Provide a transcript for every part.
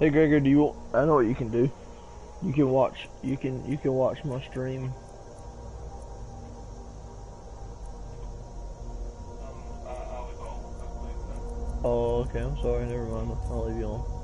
Hey Gregor, do you? I know what you can do. You can watch. You can watch my stream. Oh, okay. I'm sorry. Never mind. I'll leave you alone.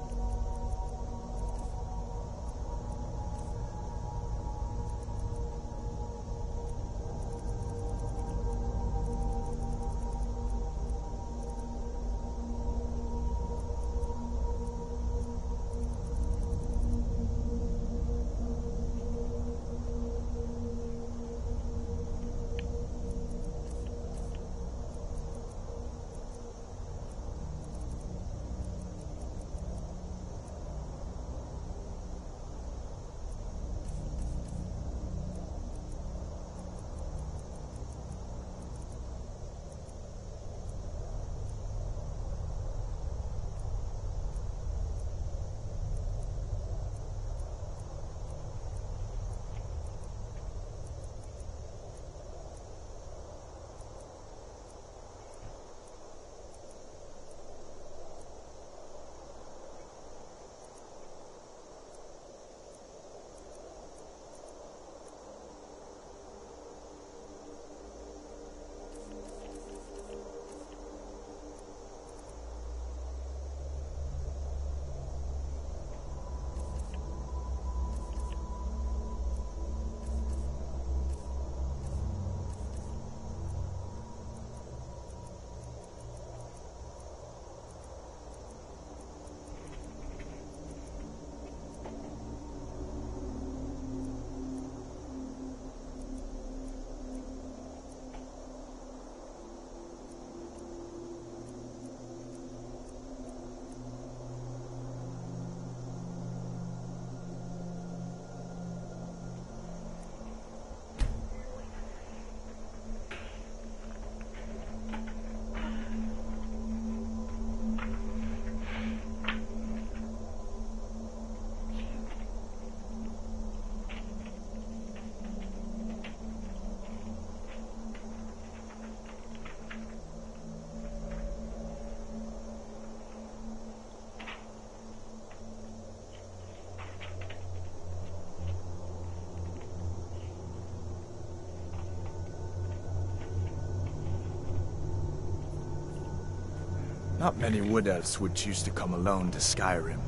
Not many wood elves would choose to come alone to Skyrim.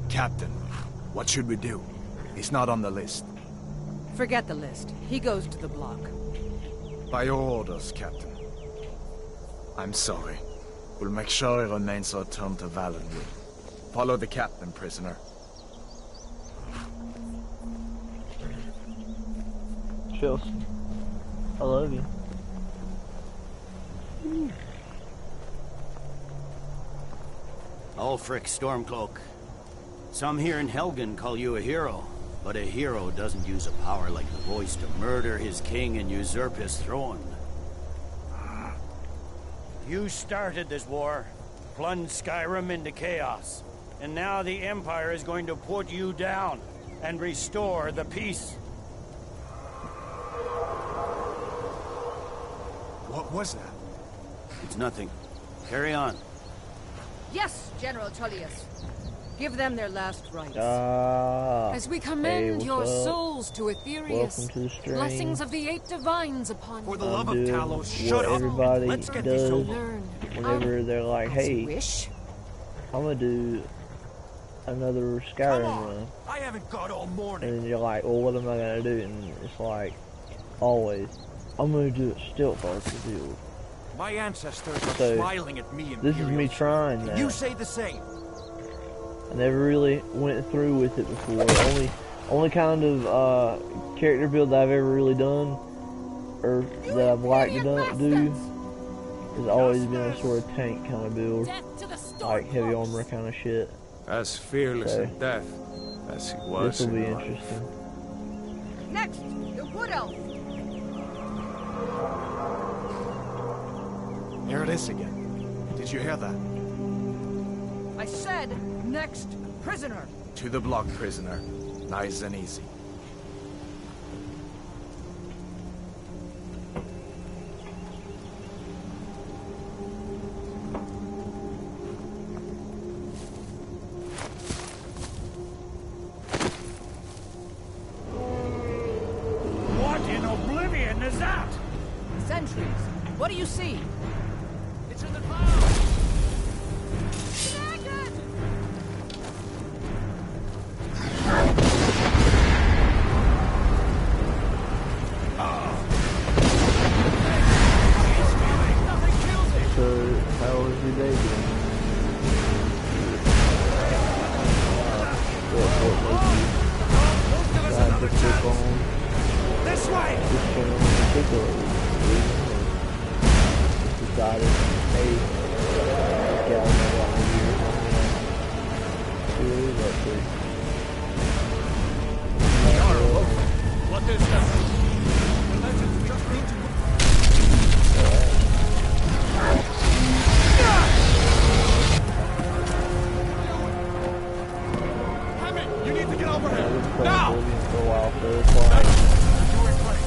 Captain, what should we do? He's not on the list. Forget the list. He goes to the block. By your orders, Captain. I'm sorry. We'll make sure he remains our turn to Valenwood. Follow the captain, prisoner. Chills. I love you. Ulfric Stormcloak. Some here in Helgen call you a hero, but a hero doesn't use a power like the voice to murder his king and usurp his throne. You started this war, plunged Skyrim into chaos, and now the Empire is going to put you down and restore the peace. What was that? It's nothing. Carry on. Yes, General Tullius. Give them their last rites. As we commend hey, your up? souls to Aetherius, Welcome to the stream. blessings of the 8 divines upon For you. the love of Doing Talos, shut what up! everybody Let's get this does over. Learn. whenever they're like, As you hey, wish. I'm gonna do another Come Skyrim on! run. I haven't got all morning. And then you're like, well, what am I gonna do? And it's like, always, I'm gonna do it stealth build. My ancestors are So, smiling at me. This is me Imperials. trying that. You say the same. I never really went through with it before. Only kind of character build that I've ever really done, or that I've liked to do, has always been a sort of tank kind of build, like heavy armor kind of shit. As fearless So, in death as he was this will be in life. interesting. Next, the Wood Elf. Here it is again. Did you hear that? I said, next prisoner. To the block, prisoner. Nice and easy. in oblivion is that? Sentries, what do you see? It's in the clouds! So, how was your day been? This way! This channel in particular decided, hey, this guy knows what I'm here. See what he's up to. What is that? The legends just need to... Hammond, you need to get over here! Now! For a while, so it's like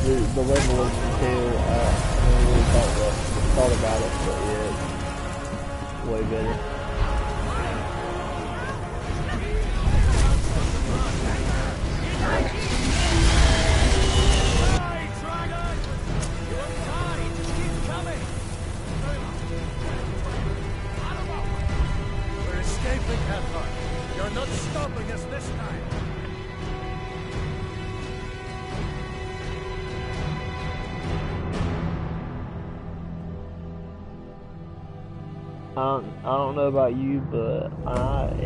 the level of detail. I never really thought about it, but yeah, it's way better. We're escaping, Captain. You're not stopping us this time. I don't know about you, but I'm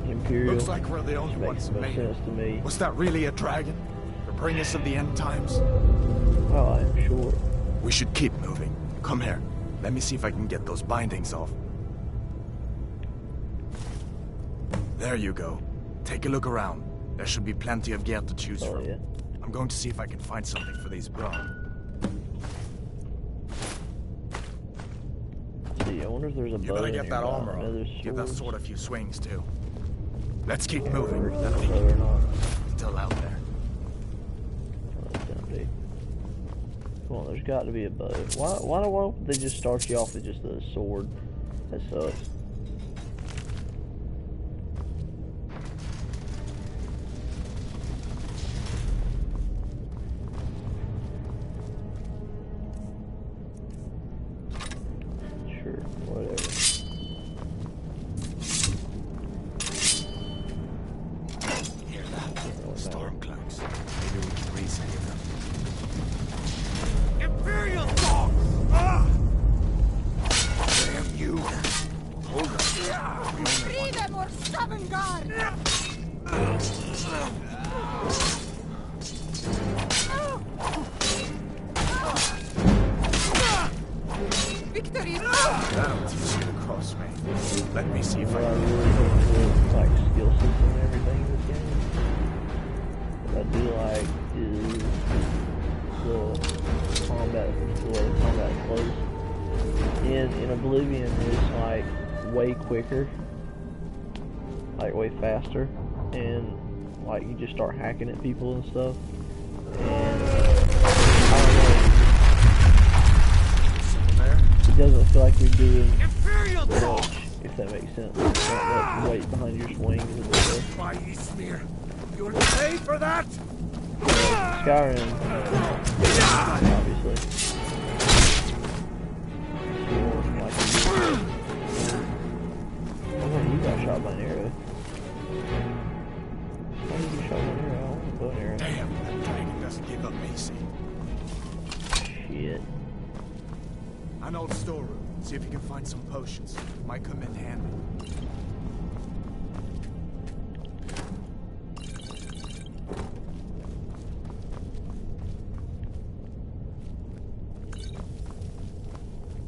Imperial. Looks like we're the only ones who made it. Sense to me. Was that really a dragon? The bringers of the end times? Oh, I'm sure. We should keep moving. Come here. Let me see if I can get those bindings off. There you go. Take a look around. There should be plenty of gear to choose from. Yeah. I'm going to see if I can find something for these bra. See, I wonder if there's a bow. You better get that armor on. Give that sword a few swings too. Let's keep moving. That'll be still out there. Oh, that's gonna be. Come on, there's got to be a bow. Why don't they just start you off with just a sword? That sucks. Whatever. Hear that? Storm clouds. Maybe we can reason with them. Imperial dog! Ah! Damn you! Hold up. Free them or stubborn guard! Victory! That'll teach you to cross me. Let me see if I I can. really hope like skill system and everything in this game. What I do like is the combat close. In Oblivion, it's like way quicker, like way faster, and like you just start hacking at people and stuff. And I don't know. It doesn't feel like you're doing much, if that makes sense. It's not much weight behind your swings. My Eastmere, you'll pay for that! Skyrim, obviously. Oh, you got shot by an arrow. Why did you shot by an arrow? I want to bow an arrow. Damn, that dragon doesn't give up easy. Shit. An old storeroom. See if you can find some potions. Might come in handy.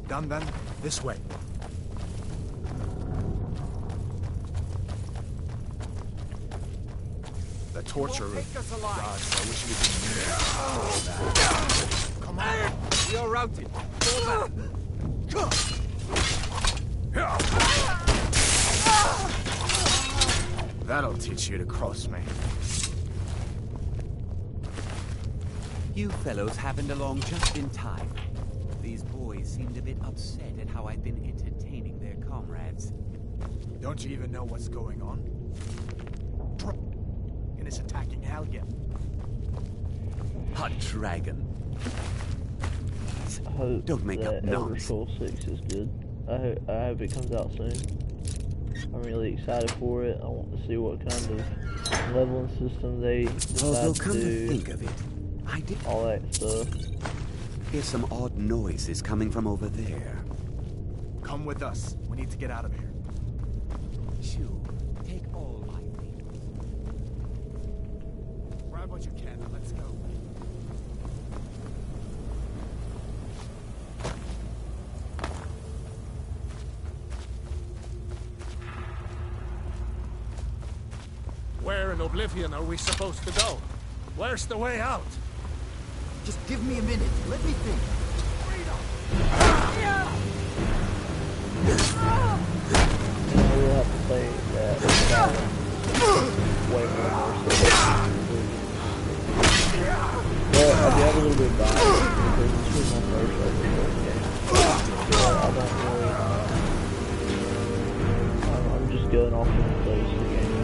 Done then? This way. The torture room. Gosh, I wish we could that. Come on. We are routed. Fall back. That'll teach you to cross me. You fellows happened along just in time. These boys seemed a bit upset at how I'd been entertaining their comrades. Don't you even know what's going on? And it's attacking Helgen. A dragon. I hope Don't make that up Elder nonsense. Scrolls 6 is good. I hope it comes out soon. I'm really excited for it. I want to see what kind of leveling system they Although, decide to come to do. think of it, I did All that stuff. hear some odd noises coming from over there. Come with us. We need to get out of here. Shoo, take all my things. Grab what you can and let's go. Where in Oblivion are we supposed to go? Where's the way out? Just give me a minute. Let me think. And I will have to say that way more merciful. But I do have a little bit of bias because this was my first Elder Scrolls game. So I don't really, I'm just going off of those two games.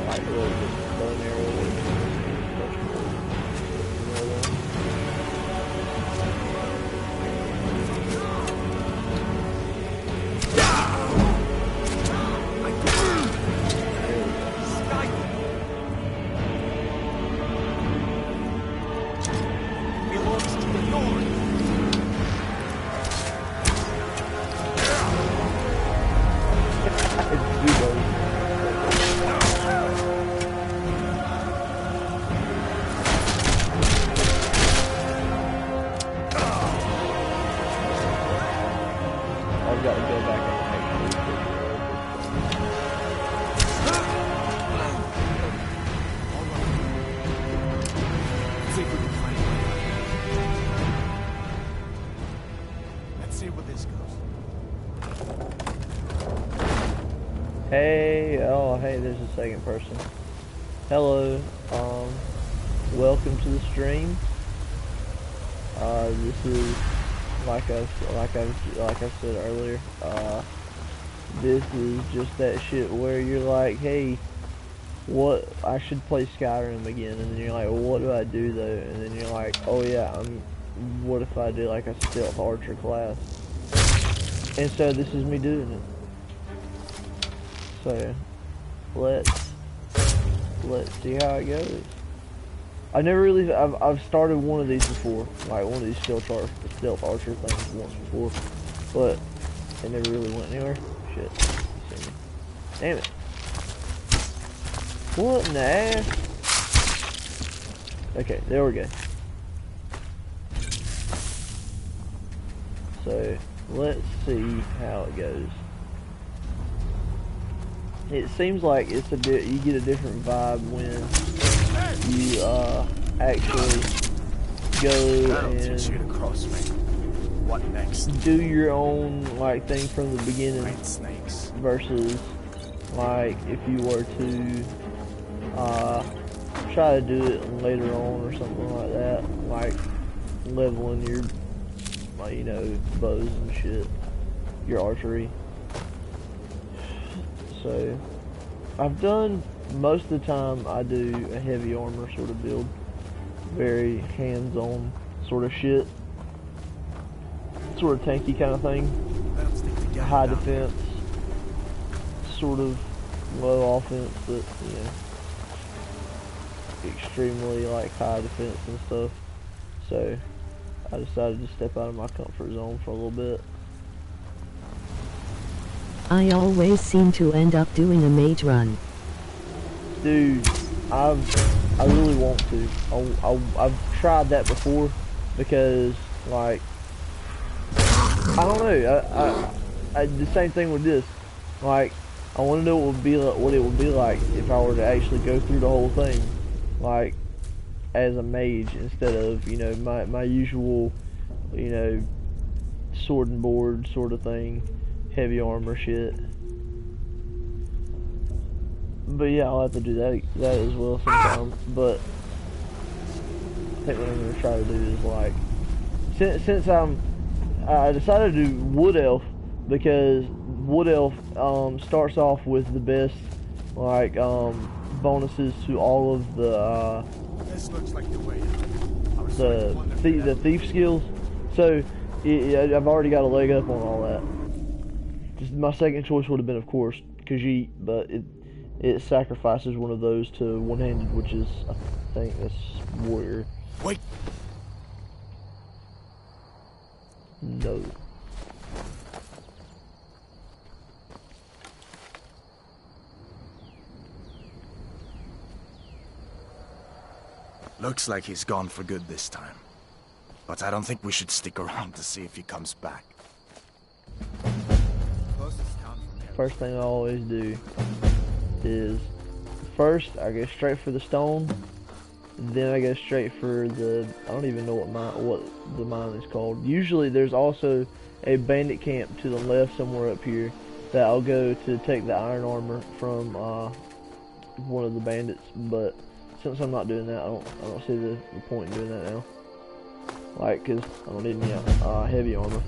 Like really just bow and arrow is much more than I've got to go back and actually fix See if we can find it. Let's see where this goes. Hey, oh hey, there's a second person. Hello, welcome to the stream. This is like I said earlier. This is just that shit where you're like, hey, what? I should play Skyrim again, and then you're like, well, what do I do though? And then you're like, oh yeah, what if I do like a stealth archer class? And so this is me doing it. So let's see how it goes. I've started one of these before, like one of these stealth archer things once before, but it never really went anywhere. Shit, you see me. Damn it. What in the ass? Okay, there we go. So let's see how it goes. It seems like you get a different vibe when you actually go Teach you to cross me. What next? do your own like thing from the beginning Night snakes. versus like if you were to try to do it later on or something like that, like leveling your bows and shit, your archery. So I've done most of the time I do a heavy armor sort of build, very hands-on sort of shit, sort of tanky kind of thing, high defense, sort of low offense, but extremely like high defense and stuff. So I decided to step out of my comfort zone for a little bit. I always seem to end up doing a mage run. Dude, I really want to. I've tried that before because, like, I don't know. I the same thing with this. Like, I want to know what it would be like if I were to actually go through the whole thing, like, as a mage instead of my usual, sword and board sort of thing. Heavy armor shit. But yeah, I'll have to do that as well sometime. But I think what I'm gonna try to do is like, since I decided to do Wood Elf because Wood Elf starts off with the best like bonuses to all of the This looks like the way. the thief skills. So I've already got a leg up on all that. Just my second choice would have been, of course, Khajiit, but it sacrifices one of those to one-handed, which is, I think, that's warrior. Wait. No. Looks like he's gone for good this time. But I don't think we should stick around to see if he comes back. First thing I always do is, first I go straight for the stone, then I go straight for the, I don't even know what the mine is called. Usually there's also a bandit camp to the left somewhere up here that I'll go to take the iron armor from one of the bandits, but since I'm not doing that, I don't see the point in doing that now. Like, cause I don't need any heavy armor.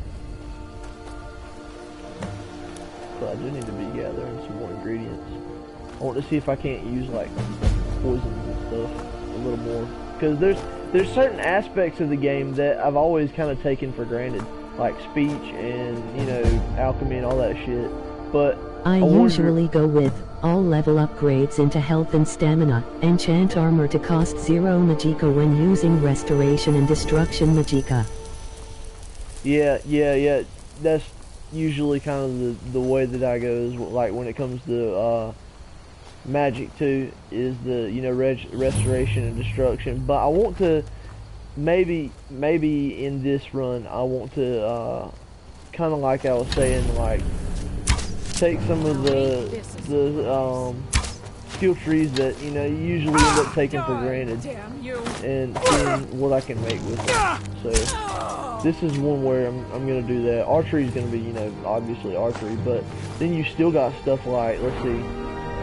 But I do need to be gathering some more ingredients. I want to see if I can't use like poisons and stuff a little more. Cause there's certain aspects of the game that I've always kind of taken for granted, like speech and, you know, alchemy and all that shit. But I usually go with all level upgrades into health and stamina, enchant armor to cost 0 magicka when using restoration and destruction magicka. Yeah. That's usually kind of the way that I go, is like when it comes to magic too, is the, you know, restoration and destruction. But I want to maybe in this run I want to kind of, like I was saying, like take some of the skill trees that, you know, you usually end up taking for granted and seeing what I can make with them. So this is one where I'm gonna do that. Archery is gonna be, you know, obviously archery, but then you still got stuff like, let's see,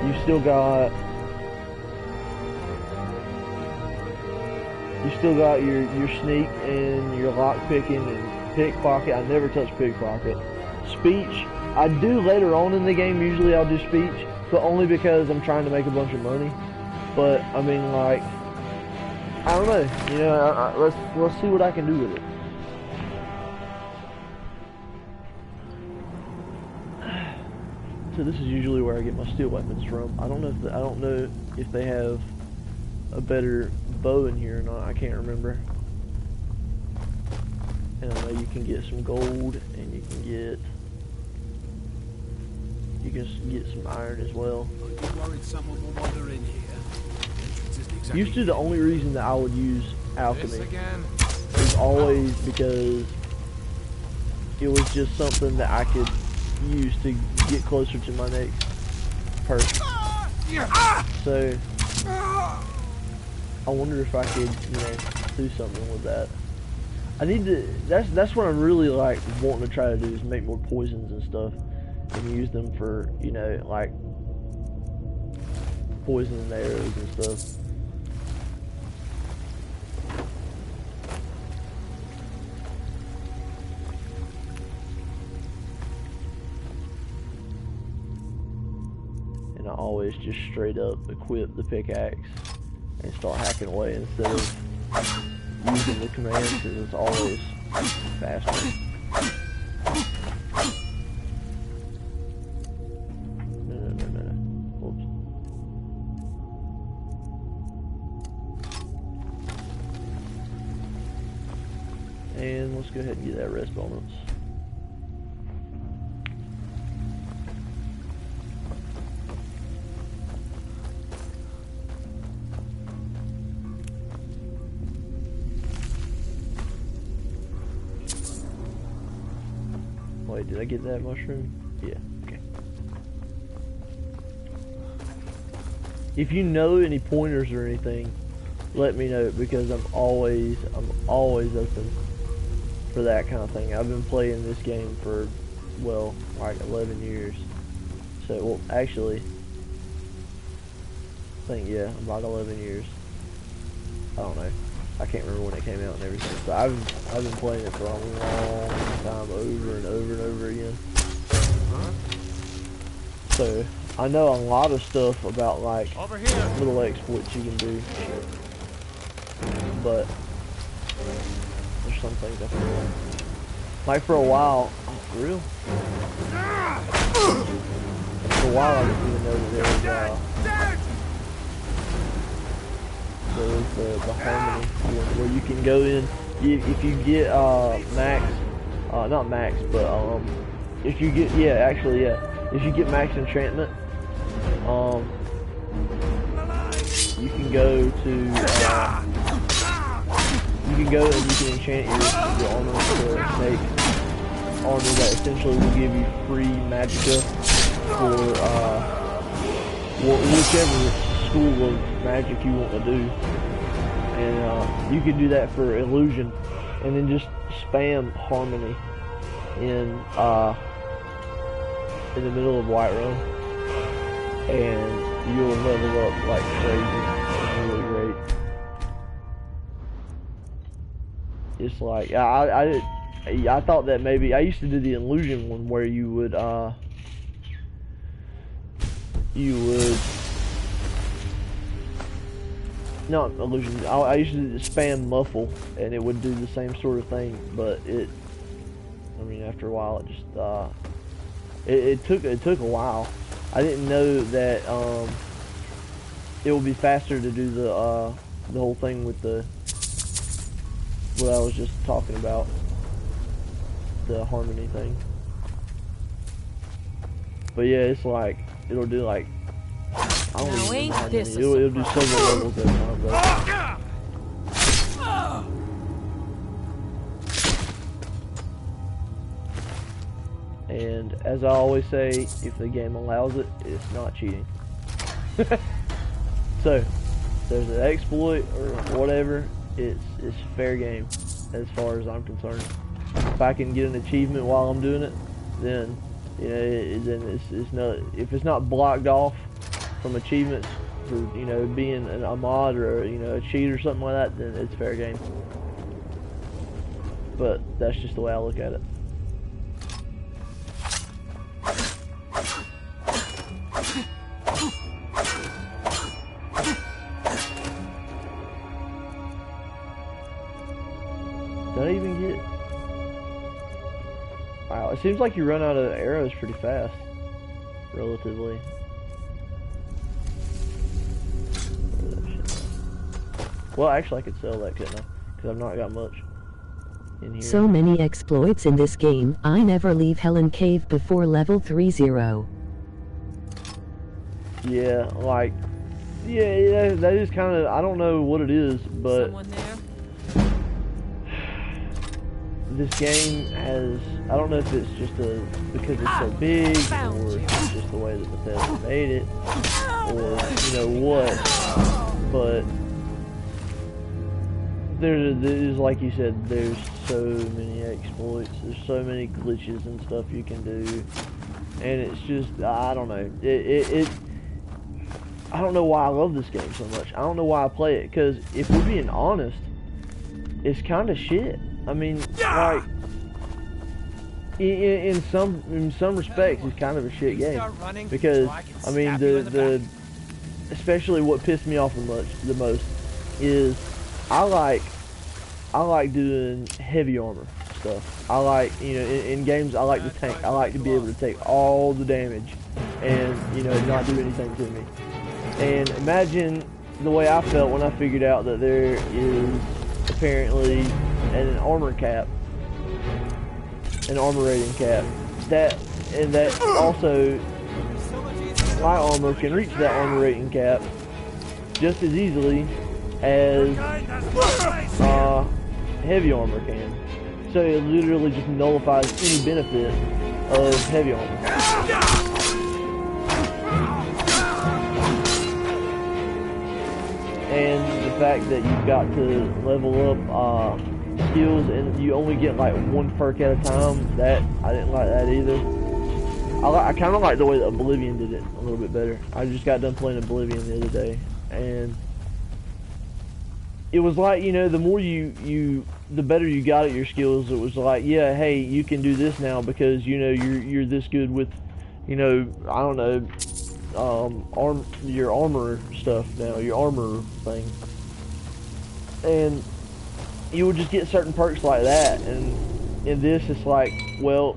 you still got your sneak and your lock picking and pickpocket. I never touch pickpocket. Speech, I do later on in the game. Usually I'll do speech, but only because I'm trying to make a bunch of money. But I mean, like, I don't know. You know, let's see what I can do with it. So this is usually where I get my steel weapons from. I don't know if they have a better bow in here or not. I can't remember. And I know you can get some gold, and you can get some iron as well. Used to, the only reason that I would use alchemy is always because it was just something that I could use to get closer to my next person. So I wonder if I could, you know, do something with that. I need to, that's what I'm really like wanting to try to do, is make more poisons and stuff and use them for, you know, like poison and arrows and stuff. And I always just straight up equip the pickaxe and start hacking away instead of using the command, because it's always faster. No. Whoops. And let's go ahead and get that rest bonus. Wait, did I get that mushroom? Yeah, okay. If you know any pointers or anything, let me know, because I'm always open for that kind of thing. I've been playing this game for, well, like 11 years. So, well, actually, I think, yeah, about 11 years. I don't know. I can't remember when it came out and everything, but I've been playing it for a long time, over and over and over again. So I know a lot of stuff about like Over here. little exploits you can do, but there's some things I forget. Like for a while, oh, for real? For a while I didn't even know that there was the harmony where you can go in. If you get max, not max, but if you get if you get max enchantment, you can go to you can go and you can enchant your armor to make armor that essentially will give you free magicka for whichever school of magic you want to do, and you can do that for illusion, and then just spam harmony in the middle of Whiterun, and you'll level up like crazy. It's really great. It's like I thought that maybe I used to do the illusion one where you would not illusion. I used to spam muffle and it would do the same sort of thing, but I mean after a while it just it took a while. I didn't know that it would be faster to do the whole thing with what I was just talking about, the harmony thing. But yeah, it's like it'll do like I don't even know how many. It'll do several levels at a time, though. And as I always say, if the game allows it, it's not cheating. So, if there's an exploit or whatever, it's fair game as far as I'm concerned. If I can get an achievement while I'm doing it, then then it's not. If it's not blocked off from achievements for being a mod or a cheat or something like that, then it's fair game. But that's just the way I look at it. Did I even get? Wow, it seems like you run out of arrows pretty fast, relatively. Well, actually I could sell that, couldn't I? Because I've not got much in here. So many exploits in this game, I never leave Helen Cave before level 30. Yeah, like, yeah, that is kind of, I don't know what it is, but this game has, I don't know if it's just because it's so big, or it's just the way that Bethesda made it, or what, but there's like you said, there's so many exploits, there's so many glitches and stuff you can do, and it's just, I don't know, I don't know why I love this game so much. I don't know why I play it, because if we're being honest, it's kind of shit. I mean, like, in some respects, it's kind of a shit game, because I mean, especially what pissed me off the most is I like doing heavy armor stuff. I like, in games I like to tank. I like to be able to take all the damage and not do anything to me. And imagine the way I felt when I figured out that there is apparently an armor cap, an armor rating cap. That also my armor can reach that armor rating cap just as easily as heavy armor can. So it literally just nullifies any benefit of heavy armor. And the fact that you've got to level up skills and you only get like one perk at a time, that I didn't like that either. I kind of like the way that Oblivion did it a little bit better. I just got done playing Oblivion the other day, and it was like, the more the better you got at your skills. It was like, yeah, hey, you can do this now because you're this good with, I don't know, your armor stuff now, your armor thing, and you would just get certain perks like that. And in this, it's like, well,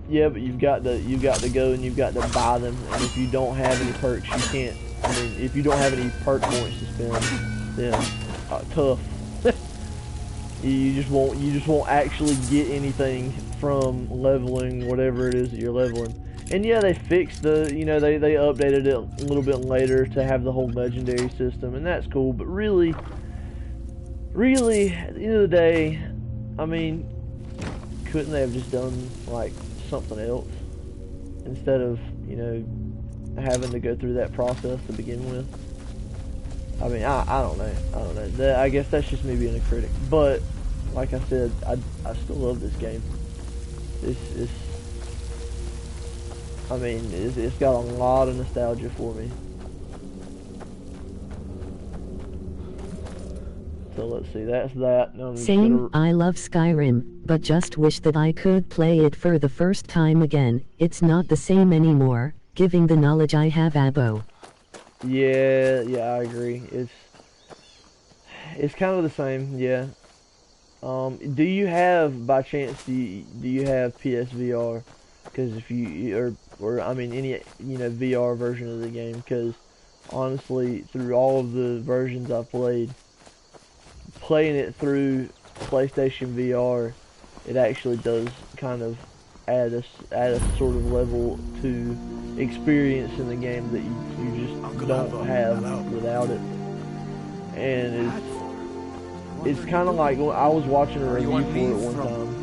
yeah, but you've got to go and you've got to buy them. And if you don't have any perks, you can't. I mean, if you don't have any perk points to spend, then tough. You just won't actually get anything from leveling whatever it is that you're leveling. And yeah, they fixed the, you know, they updated it a little bit later to have the whole legendary system, and that's cool. But really, at the end of the day, I mean, couldn't they have just done like something else instead of, you know, having to go through that process to begin with? I mean, I don't know. I guess that's just me being a critic. But like I said, I still love this game. I mean, it's got a lot of nostalgia for me. So let's see, that's that. Now Same, I love Skyrim, but just wish that I could play it for the first time again. It's not the same anymore, giving the knowledge I have Abo. Yeah, I agree. It's kind of the same, yeah. Do you have, by chance, do you have PSVR? Because if you, or I mean any, you know, VR version of the game, because honestly, through all of the versions I've played, playing it through PlayStation VR, it actually does kind of add a sort of level to experience in the game that you just don't have without it. And it's kind of like, I was watching a review for it one time,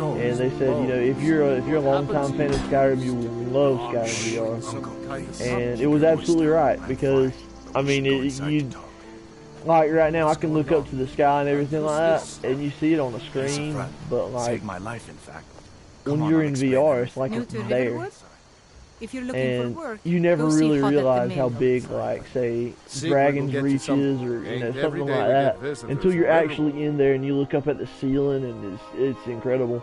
and they said, you know, if you're a long-time fan of Skyrim, you will love Skyrim VR. And it was absolutely right, because I mean, like right now, I can look up to the sky and everything like that, and you see it on the screen, but like when you're in VR, it's like it's there. If you're looking And for work, you never really Hot at the realize how Mail. big, like, say, Dragon's Reach is, or, you know, something like that, until you're actually in there and you look up at the ceiling, and it's incredible.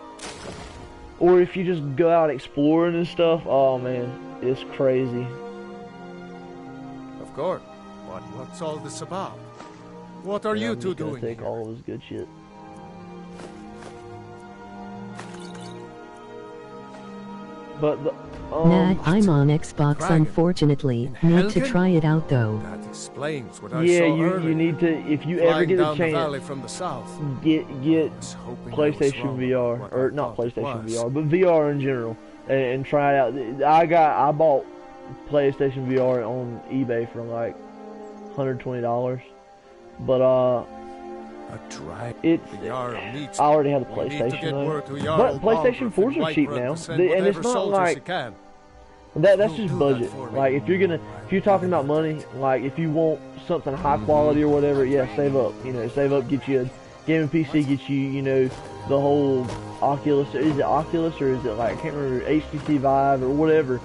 Or if you just go out exploring and stuff, oh man, it's crazy. Of course. But what's all this about? What are you two doing? Take all of his good shit. But the Nah, I'm on Xbox, Dragon. unfortunately. Need to Helgen? try it out though. That explains what I yeah, saw you earlier. need to, if you ever Flying get a down the valley chance, from the south. get Was hoping I was PlayStation wrong VR, what or I not thought it PlayStation was. VR, but VR in general, and try it out. I bought PlayStation VR on eBay for like $120, but A drag. it's Jarl needs I already had a We need to PlayStation get though. word to Jarl But PlayStation Palmer 4s are cheap Whiterun now, to send and it's whatever not soldiers he like can. that's You'll just do that budget. for me. Like if you're talking about money, like if you want something high quality or whatever, yeah, save up. You know, save up, get you a gaming PC, get you, you know, the whole Oculus. Is it Oculus or is it like, I can't remember, HTC Vive or whatever.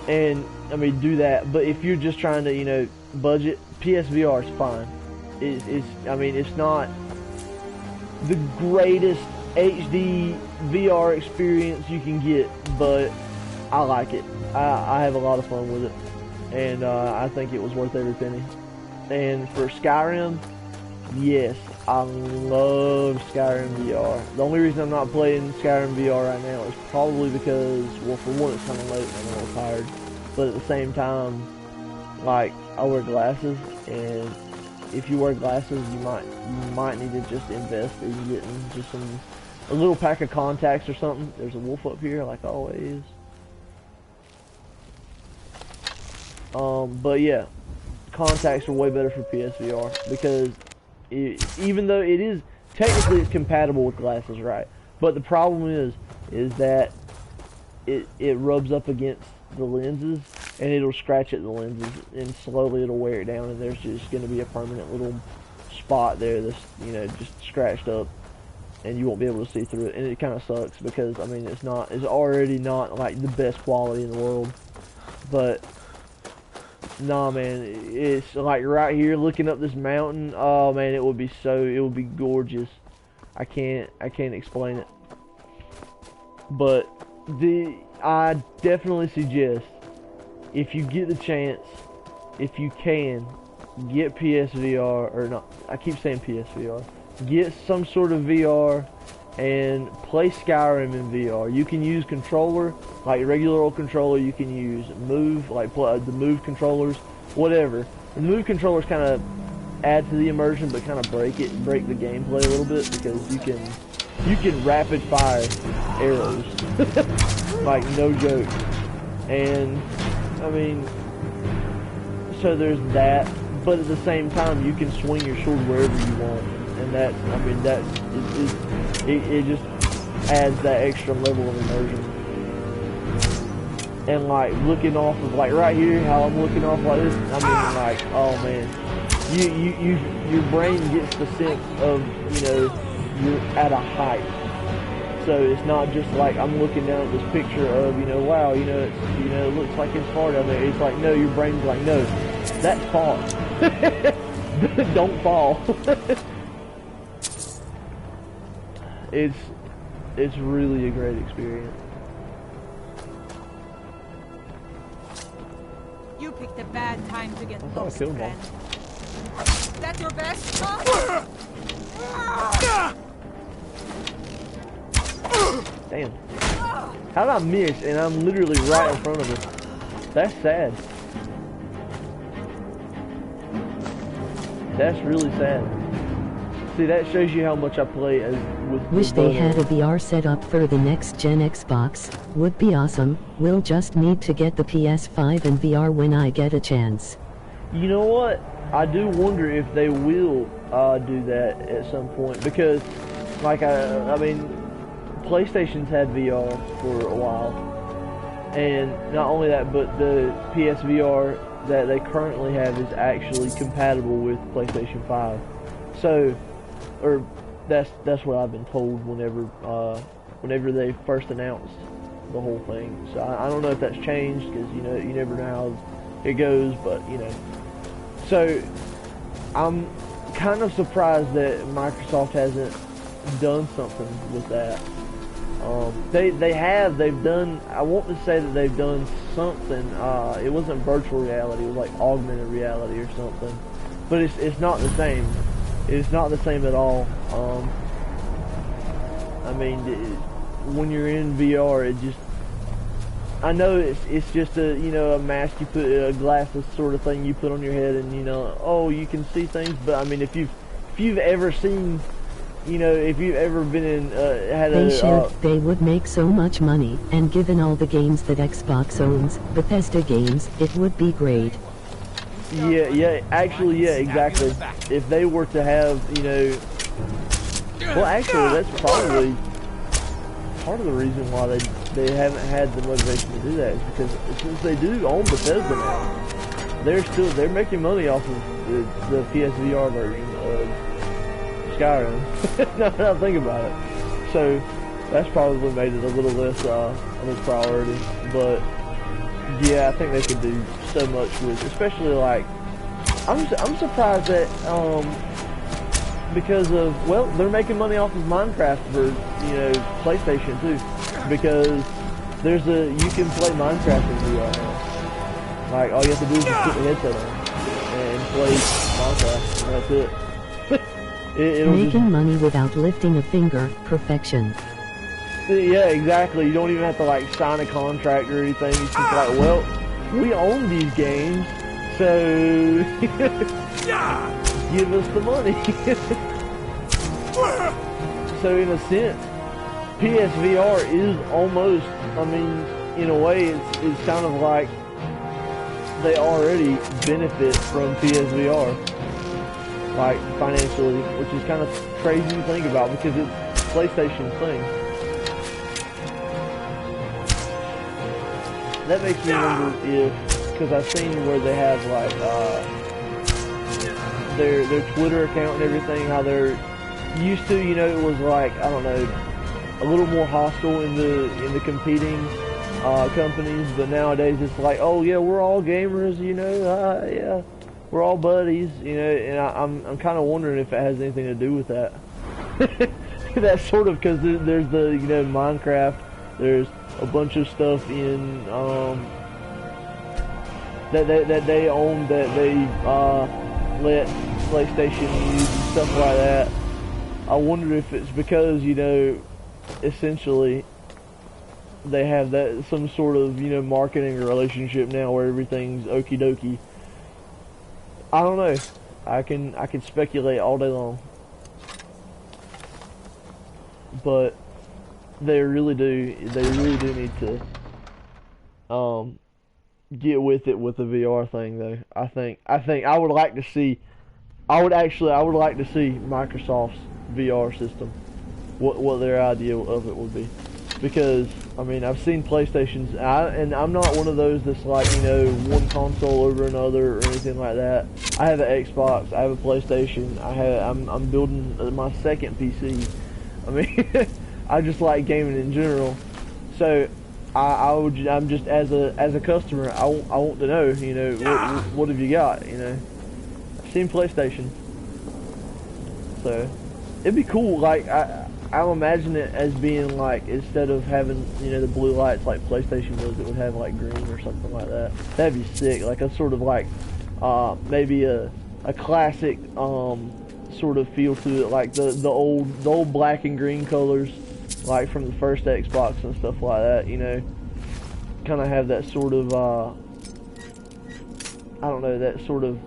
And I mean, do that. But if you're just trying to, you know, budget, PSVR is fine. I mean, it's not the greatest HD VR experience you can get, but I like it. I have a lot of fun with it, and I think it was worth every penny. And for Skyrim, yes, I love Skyrim VR. The only reason I'm not playing Skyrim VR right now is probably because, well, for one, it's kind of late and I'm a little tired, but at the same time, like, I wear glasses, and if you wear glasses, you might need to just invest in getting just a little pack of contacts or something. There's a wolf up here, like always. But yeah, contacts are way better for PSVR because even though it is technically it's compatible with glasses, right? But the problem is that it rubs up against the lenses and it'll scratch at the lenses and slowly it'll wear it down, and there's just going to be a permanent little spot there that's, you know, just scratched up, and you won't be able to see through it, and it kind of sucks because, I mean, it's already not like the best quality in the world, but nah, man, it's like right here looking up this mountain. Oh man, it would be gorgeous. I can't explain it, but I definitely suggest if you get the chance, if you can, get PSVR, or not, I keep saying PSVR, get some sort of VR and play Skyrim in VR. You can use controller, like regular old controller, you can use move, like the move controllers, whatever. The move controllers kind of add to the immersion, but kind of break the gameplay a little bit, because you can rapid fire arrows, like no joke. And I mean, so there's that, but at the same time you can swing your sword wherever you want, and that, I mean, that it just adds that extra level of immersion. And like looking off of, like right here, how I'm looking off like this, I mean, like, oh man, your brain gets the sense of, you know, you're at a height. So it's not just like I'm looking down at this picture of, you know, wow, you know, it looks like it's far down there. It's like, no, your brain's like, no, that's far. Don't fall. It's really a great experience. You picked a bad time to get lost, kill him friend. That's your best? Damn. How did I miss? And I'm literally right in front of her. That's sad. That's really sad. See, that shows you how much I play as with. Wish they had a VR setup for the next gen Xbox. Would be awesome. We'll just need to get the PS5 and VR when I get a chance. You know what? I do wonder if they will do that at some point, because, like, I mean, PlayStation's had VR for a while, and not only that, but the PSVR that they currently have is actually compatible with PlayStation 5. So, or that's what I've been told whenever they first announced the whole thing. So I don't know if that's changed, because you never know how it goes, but you know. So I'm kind of surprised that Microsoft hasn't done something with that. They've done, I want to say that they've done something. It wasn't virtual reality, it was like augmented reality or something, but it's not the same. It's not the same at all. I mean, when you're in VR, it just, I know it's just a, you know, a mask you put, a glasses sort of thing you put on your head, and you know, oh, you can see things. But I mean, if you've ever seen, you know, if you've ever been in, They would make so much money, and given all the games that Xbox owns, Bethesda games, it would be great. Yeah, actually, yeah, exactly. If they were to have, you know, well, actually, that's probably part of the reason why they haven't had the motivation to do that, is because since they do own Bethesda now, they're making money off of the PSVR version of Skyrim. Now that I think about it, so that's probably made it a little less of a priority. But yeah, I think they could do so much with, especially like, I'm surprised that because of, well, they're making money off of Minecraft for, you know, PlayStation too, because you can play Minecraft in VR now. Like, all you have to do is just put the headset on and play Minecraft, and that's it. Making money without lifting a finger, perfection. Yeah, exactly. You don't even have to like sign a contract or anything. It's just like, well, we own these games, so give us the money. So in a sense, PSVR is almost, I mean, in a way, it's kind of like they already benefit from PSVR, like financially, which is kind of crazy to think about, because it's PlayStation's thing. That makes me wonder if, because I've seen where they have like their Twitter account and everything, how they're used to, you know, it was like, I don't know, a little more hostile in the competing companies, but nowadays it's like, oh yeah, we're all gamers, you know, yeah, we're all buddies, you know, and I'm kind of wondering if it has anything to do with that. That's sort of, because there's the, you know, Minecraft, there's a bunch of stuff in that they own, that they let PlayStation use and stuff like that. I wonder if it's because, you know, essentially they have that some sort of, you know, marketing relationship now where everything's okie dokie. I don't know. I can speculate all day long, but they really do need to get with it with the VR thing though. I think I would like to see like to see Microsoft's VR system, what their idea of it would be, because I mean I've seen PlayStations, and I'm not one of those that's like, you know, one console over another or anything like that. I have an Xbox, I have a PlayStation, I'm building my second PC. I mean, I just like gaming in general, so I'm just as a customer, I want to know, you know, what have you got, you know. I've seen PlayStation, so it'd be cool. Like I'll imagine it as being like, instead of having, you know, the blue lights like PlayStation does, it would have like green or something like that. That'd be sick. Like a sort of like maybe a classic sort of feel to it, like the old black and green colors, like from the first Xbox and stuff like that, you know. Kind of have that sort of I don't know, that sort of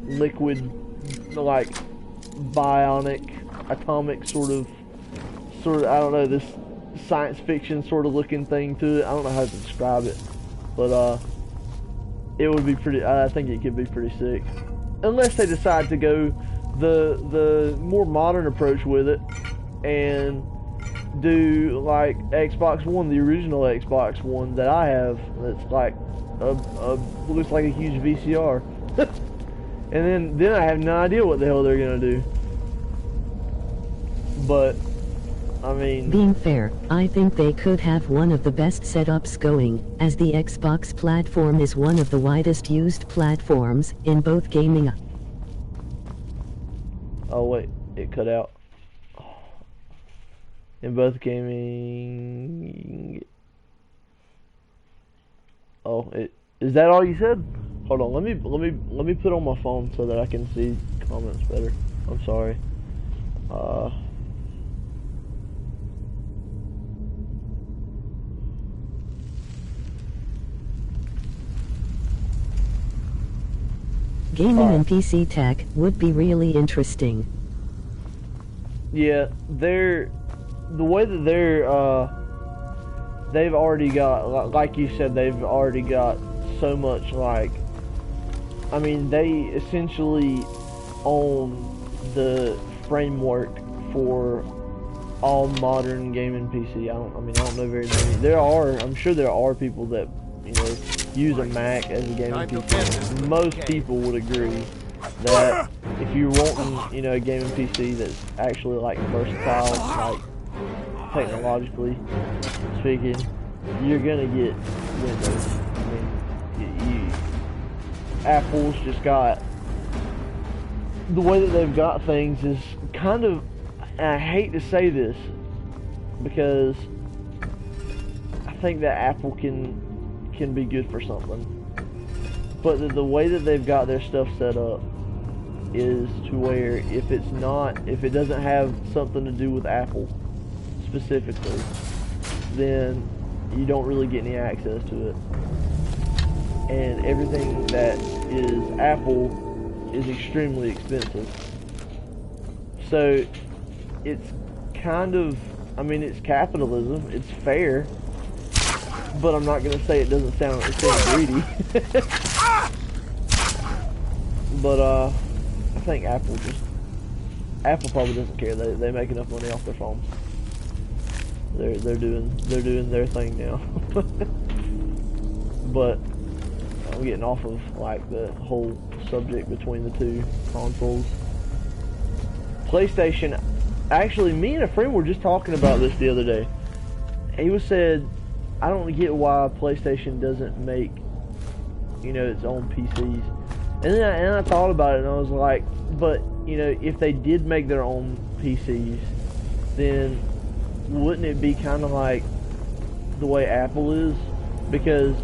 liquid, like bionic, atomic sort of I don't know, this science fiction sort of looking thing to it. I don't know how to describe it, but it would be pretty. I think it could be pretty sick, unless they decide to go the more modern approach with it and do like Xbox One, the original Xbox One that I have, that's like looks like a huge VCR. And then I have no idea what the hell they're gonna do. But I mean, being fair, I think they could have one of the best setups going, as the Xbox platform is one of the widest used platforms in both gaming. Oh wait, it cut out. In both gaming. Oh, is that all you said? Hold on, let me put on my phone so that I can see comments better. I'm sorry. Gaming and PC tech would be really interesting. Yeah, the way that they've already got, like you said, they've already got so much, like, I mean, they essentially own the framework for all modern gaming PC. I don't know very many. I'm sure there are people that, you know, use a Mac as a gaming PC. Most people would agree that if you're wanting, you know, a gaming PC that's actually like versatile, like technologically speaking, you're gonna get Windows. I mean, Apple's just got, the way that they've got things is kind of, and I hate to say this because I think that Apple can be good for something, but the way that they've got their stuff set up is to where if it doesn't have something to do with Apple specifically, then you don't really get any access to it. And everything that is Apple is extremely expensive. So it's kind of, I mean, it's capitalism, it's fair, but I'm not going to say it doesn't sound greedy. But I think Apple probably doesn't care. They make enough money off their phones. They're doing their thing now. But I'm getting off of like the whole subject between the two consoles. PlayStation, actually, me and a friend were just talking about this the other day. He said, I don't get why PlayStation doesn't make, you know, its own PCs. And then I thought about it, and I was like, but, you know, if they did make their own PCs, then wouldn't it be kind of like the way Apple is? Because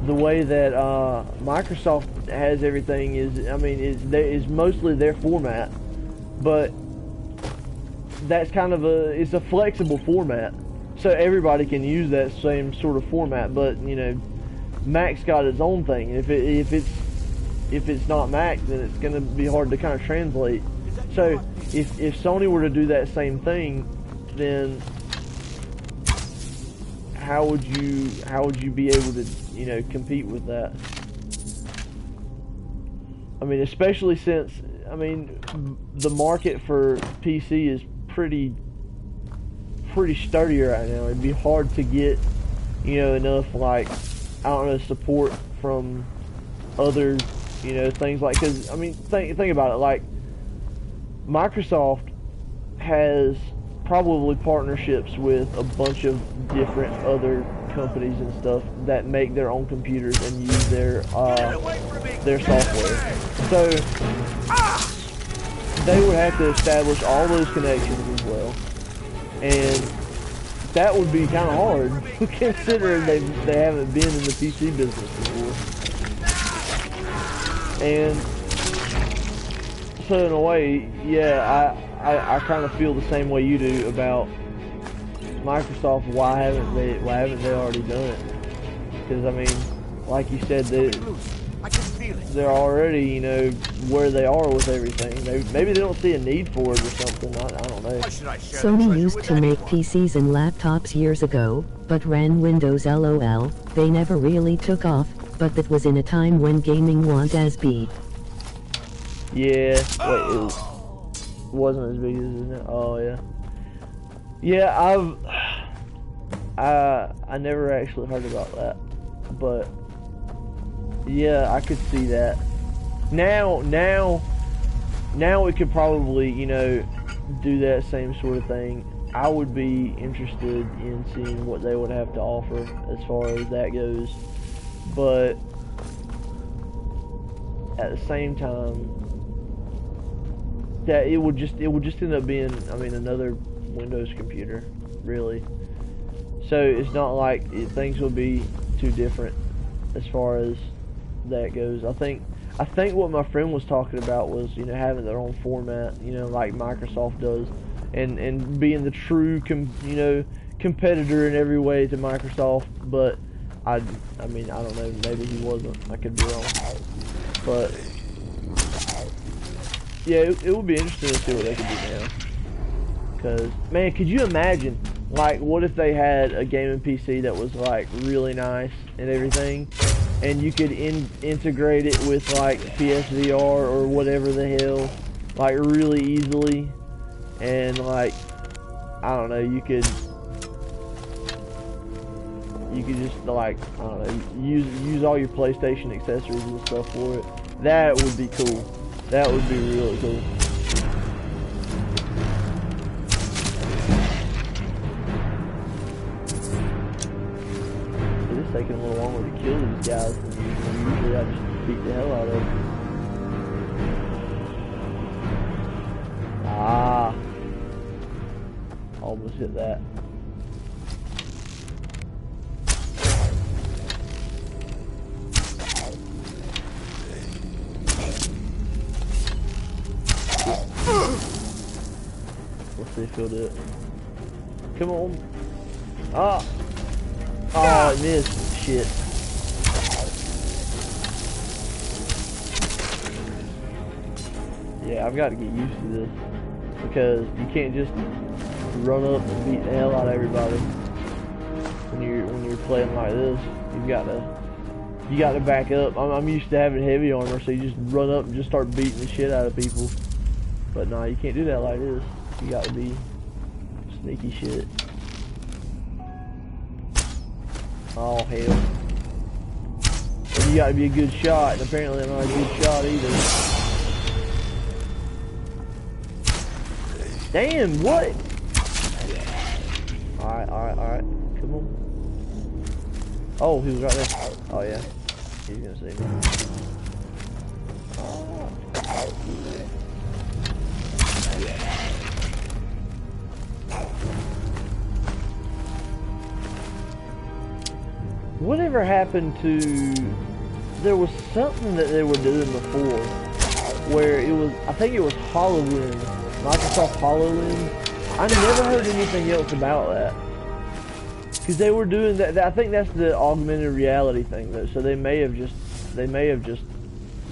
the way that Microsoft has everything is, I mean, is mostly their format, but that's kind of it's a flexible format, so everybody can use that same sort of format. But you know, Mac's got its own thing. If it's not Mac, then it's going to be hard to kind of translate. So if Sony were to do that same thing, then how would you be able to, you know, compete with that? I mean, especially since, I mean, the market for PC is pretty sturdy right now. It'd be hard to get, you know, enough, like, I don't know, support from other, you know, things like, because I mean, think about it, like Microsoft has probably partnerships with a bunch of different other companies and stuff that make their own computers and use their software. So they would have to establish all those connections as well, and that would be kind of hard considering they haven't been in the PC business before. And so in a way, yeah, I kind of feel the same way you do about Microsoft. Why haven't they already done it? Because I mean, like you said, they're already, you know, where they are with everything. Maybe they don't see a need for it or something. I don't know. Sony used to make PCs and laptops years ago, but ran Windows LOL. They never really took off, but that was in a time when gaming wasn't as big. Yeah, wait, it wasn't as big as it. Oh yeah. Yeah, I never actually heard about that, but yeah, I could see that. Now it could probably, you know, do that same sort of thing. I would be interested in seeing what they would have to offer as far as that goes, but at the same time, that it would just end up being, I mean, another Windows computer, really. So it's not like things will be too different as far as that goes. I think what my friend was talking about was, you know, having their own format, you know, like Microsoft does, and being the true competitor in every way to Microsoft. But I mean, I don't know, maybe he wasn't. I could be wrong. But yeah, it would be interesting to see what they could do now. Because, man, could you imagine, like, what if they had a gaming PC that was, like, really nice and everything, and you could integrate it with, like, PSVR or whatever the hell, like, really easily, and, like, I don't know, you could just, like, I don't know, use all your PlayStation accessories and stuff for it. That would be cool. That would be really cool. It's taking a little longer to kill these guys than usually. I just beat the hell out of them. Ah. Almost hit that. Let's see if he'll do it. Come on. Ah. Oh, I missed. Shit. Yeah, I've got to get used to this. Because you can't just run up and beat the hell out of everybody. When you're playing like this. You got to back up. I'm used to having heavy armor, so you just run up and just start beating the shit out of people. But nah, you can't do that like this. You got to be sneaky shit. Oh hell. And you got to be a good shot, and apparently I'm not a good shot either. Damn, what? Alright. Come on. Oh, he was right there. Oh yeah. He's gonna see me. whatever happened to, there was something that they were doing before, where it was, I think it was HoloLens, Microsoft HoloLens. I never heard anything else about that. Because they were doing that, I think that's the augmented reality thing though, so they may have just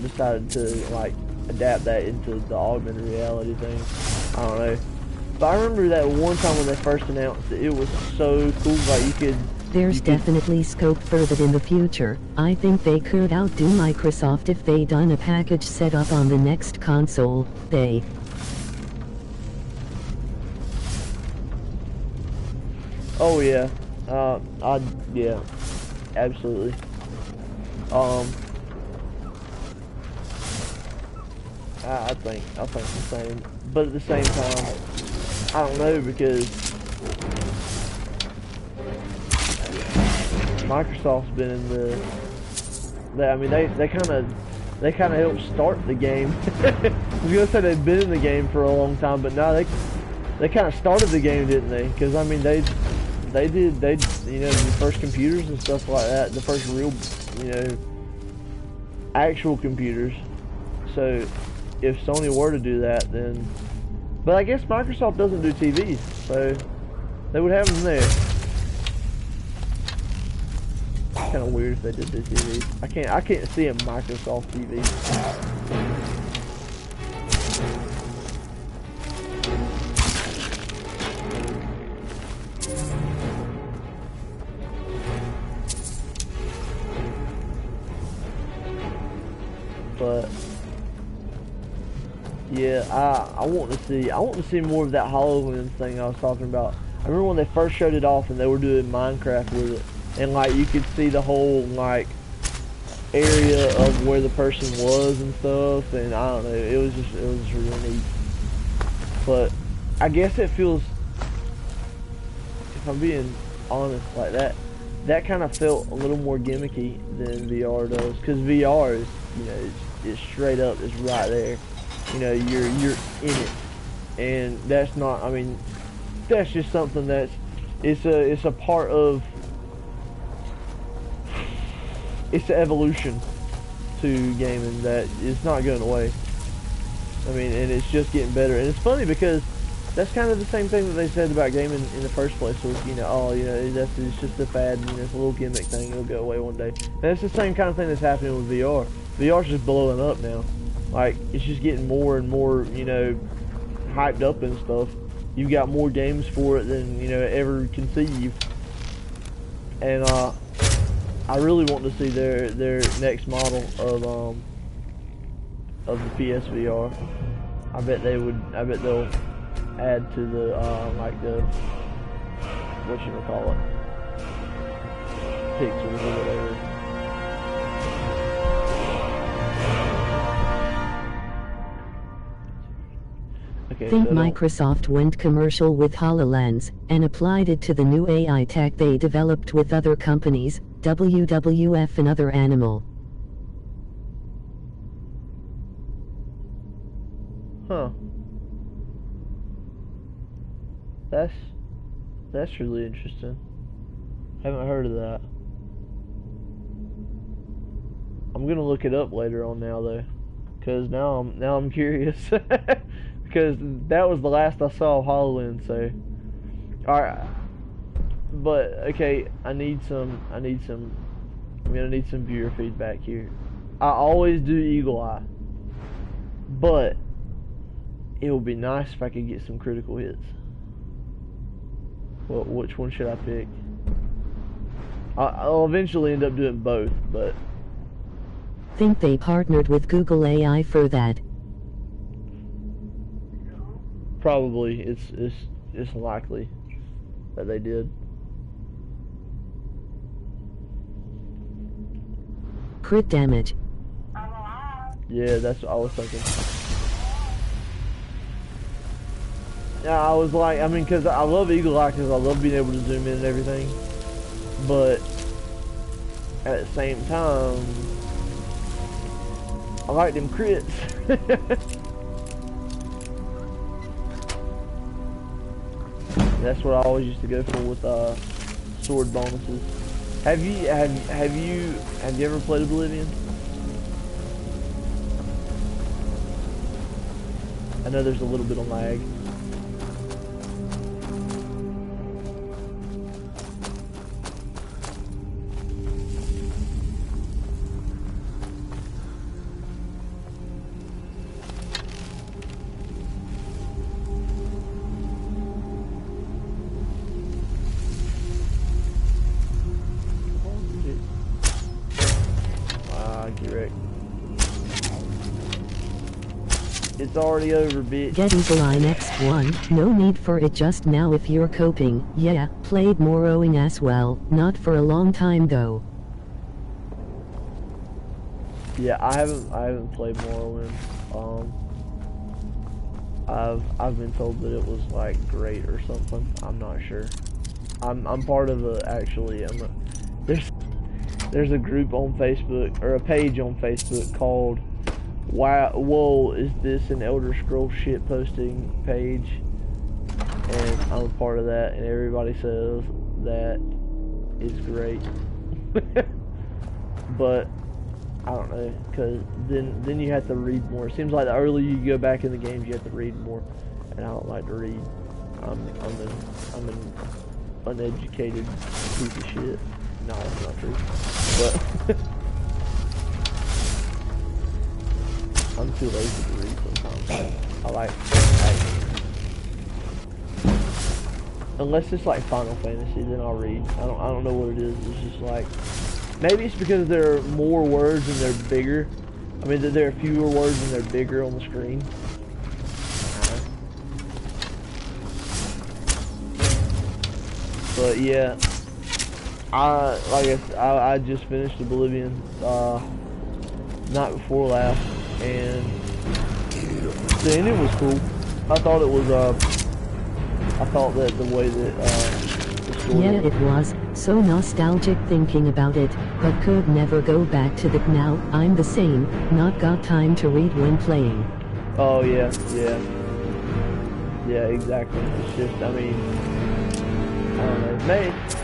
decided to like adapt that into the augmented reality thing. I don't know. But I remember that one time when they first announced it, it was so cool, like you could... There's definitely scope for that in the future. I think they could outdo Microsoft if they done a package set up on the next console. Oh yeah. Yeah. Absolutely. I think the same. But at the same time, I don't know, because Microsoft's been in I mean, they kind of helped start the game. I was gonna say they've been in the game for a long time, but no, they kind of started the game, didn't they? Because I mean, they did you know, the first computers and stuff like that, the first real, you know, actual computers. So if Sony were to do that, then, but I guess Microsoft doesn't do TVs, so they would have them there. Kind of weird if they did do TVs. I can't see a Microsoft TV. But yeah, I want to see more of that HoloLens thing I was talking about. I remember when they first showed it off and they were doing Minecraft with it, and like you could see the whole like area of where the person was and stuff, and I don't know, it was really neat. But I guess it feels, if I'm being honest, like that kind of felt a little more gimmicky than VR does, because VR is, you know, it's straight up, it's right there. You know, you're in it, and that's not. I mean, that's just something that's it's a part of. It's the evolution to gaming that is not going away. I mean, and it's just getting better. And it's funny because that's kind of the same thing that they said about gaming in the first place. Was, you know, oh, you know, it's just a fad, you know, it's a little gimmick thing. It'll go away one day. And it's the same kind of thing that's happening with VR. VR's just blowing up now. Like, it's just getting more and more, you know, hyped up and stuff. You've got more games for it than, you know, ever conceive. And I really want to see their next model of the PSVR. I bet they'll add to the like the whatchamacallit, pixels or whatever. Okay, Think so Microsoft went commercial with HoloLens and applied it to the new AI tech they developed with other companies, WWF and other animal. Huh. That's really interesting. Haven't heard of that. I'm gonna look it up later on now though, because now I'm curious. Because that was the last I saw of HoloLens. So, all right. But okay, I'm gonna need some viewer feedback here. I always do Eagle Eye, but it would be nice if I could get some critical hits. Well, which one should I pick? I'll eventually end up doing both, but Think they partnered with Google AI for that. probably it's likely that they did. Crit damage. Yeah, that's what I was thinking. Yeah, I was like, I mean, because I love Eagle Eye, because I love being able to zoom in and everything. But at the same time, I like them crits. That's what I always used to go for with sword bonuses. Have you ever played Oblivion? I know there's a little bit of lag. It's already over, bitch. Get Eagle-Eye X1, no need for it just now if you're coping. Yeah, played Morrowing as well, not for a long time though. Yeah, I haven't played Morrowind. I've been told that it was like great or something. I'm not sure. I'm part of there's a group on Facebook, or a page on Facebook called Whoa, is this an Elder Scrolls shit posting page? And I'm a part of that, and everybody says that it's great. But I don't know, cause then you have to read more. It seems like the earlier you go back in the games, you have to read more, and I don't like to read. I'm an uneducated piece of shit. No, that's not true. But I'm too lazy to read sometimes. I like unless it's like Final Fantasy, then I'll read. I don't know what it is. It's just like, maybe it's because there are more words and they're bigger. I mean, there are fewer words and they're bigger on the screen. But yeah, I just finished Oblivion night before last, and the ending was cool. I thought it was I thought that the way that the story yeah, it was so nostalgic thinking about it, but could never go back to that now. I'm the same, not got time to read when playing. Oh yeah, exactly. It's just, I mean, I don't know.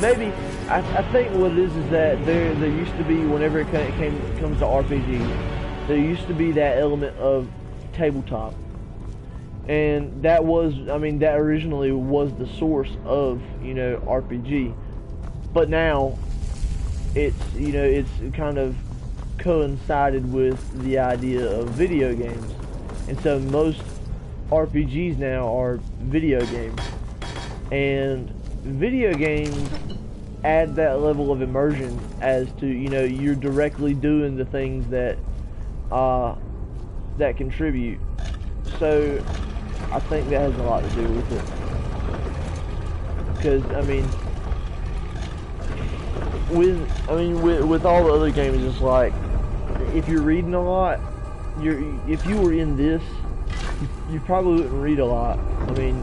Maybe I think what it is that there used to be, whenever it comes to RPG, there used to be that element of tabletop, and that was, I mean, that originally was the source of, you know, RPG, but now it's, you know, it's kind of coincided with the idea of video games, and so most RPGs now are video games, and video games add that level of immersion as to, you know, you're directly doing the things that that contribute. So I think that has a lot to do with it, because I mean with all the other games, it's like, if you're reading a lot, if you were in this, you probably wouldn't read a lot. I mean,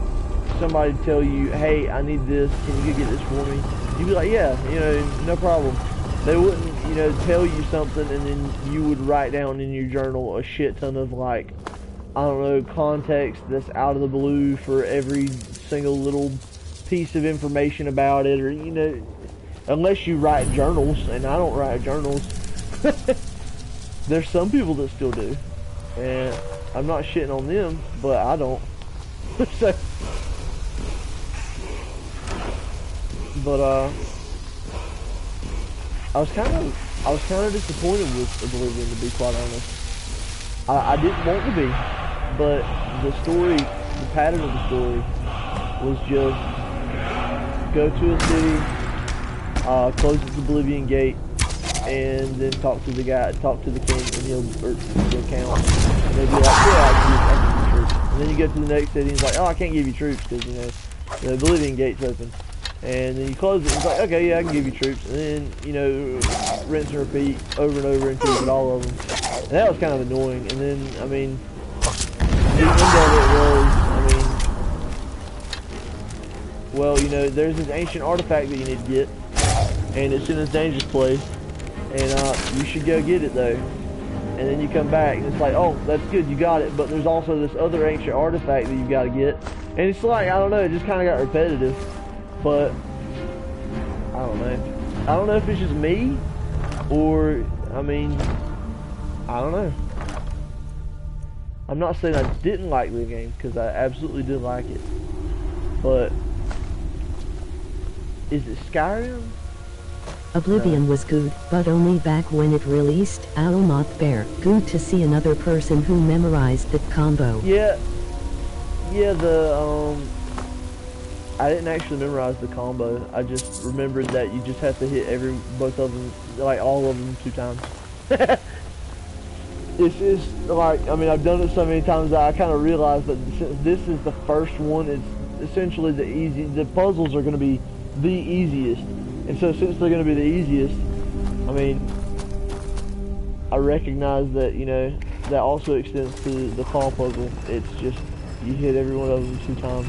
somebody tell you, hey, I need this, can you go get this for me? You'd be like, yeah, you know, no problem. They wouldn't, you know, tell you something and then you would write down in your journal a shit ton of, like, I don't know, context that's out of the blue for every single little piece of information about it, or, you know, unless you write journals, and I don't write journals. There's some people that still do, and I'm not shitting on them, but I don't. So, but I was kind of disappointed with Oblivion, to be quite honest. I didn't want to be, but the story, the pattern of the story was just go to a city, close the Oblivion gate, and then talk to the king, and he'll, or the count, and they'll be like, yeah, I can give you troops. And then you go to the next city, and he's like, oh, I can't give you troops because, you know, the Oblivion gate's open. And then you close it, and it's like, okay, yeah, I can give you troops. And then, you know, rinse and repeat over and over until you get all of them. And that was kind of annoying. And then, I mean, the end of it was, I mean, well, you know, there's this ancient artifact that you need to get, and it's in this dangerous place, and you should go get it though. And then you come back, and it's like, oh, that's good, you got it, but there's also this other ancient artifact that you've got to get. And it's like, I don't know, it just kind of got repetitive. But I don't know. I don't know if it's just me, or, I mean, I don't know. I'm not saying I didn't like the game, because I absolutely did like it. But, is it Skyrim? Oblivion was good, but only back when it released. Alomoth Bear, good to see another person who memorized the combo. Yeah, I didn't actually memorize the combo. I just remembered that you just have to hit both of them, like all of them 2 times. It's just like, I mean, I've done it so many times that I kind of realized that since this is the first one, it's essentially the puzzles are going to be the easiest. And so since they're going to be the easiest, I mean, I recognize that, you know, that also extends to the claw puzzle. It's just, you hit every one of them 2 times.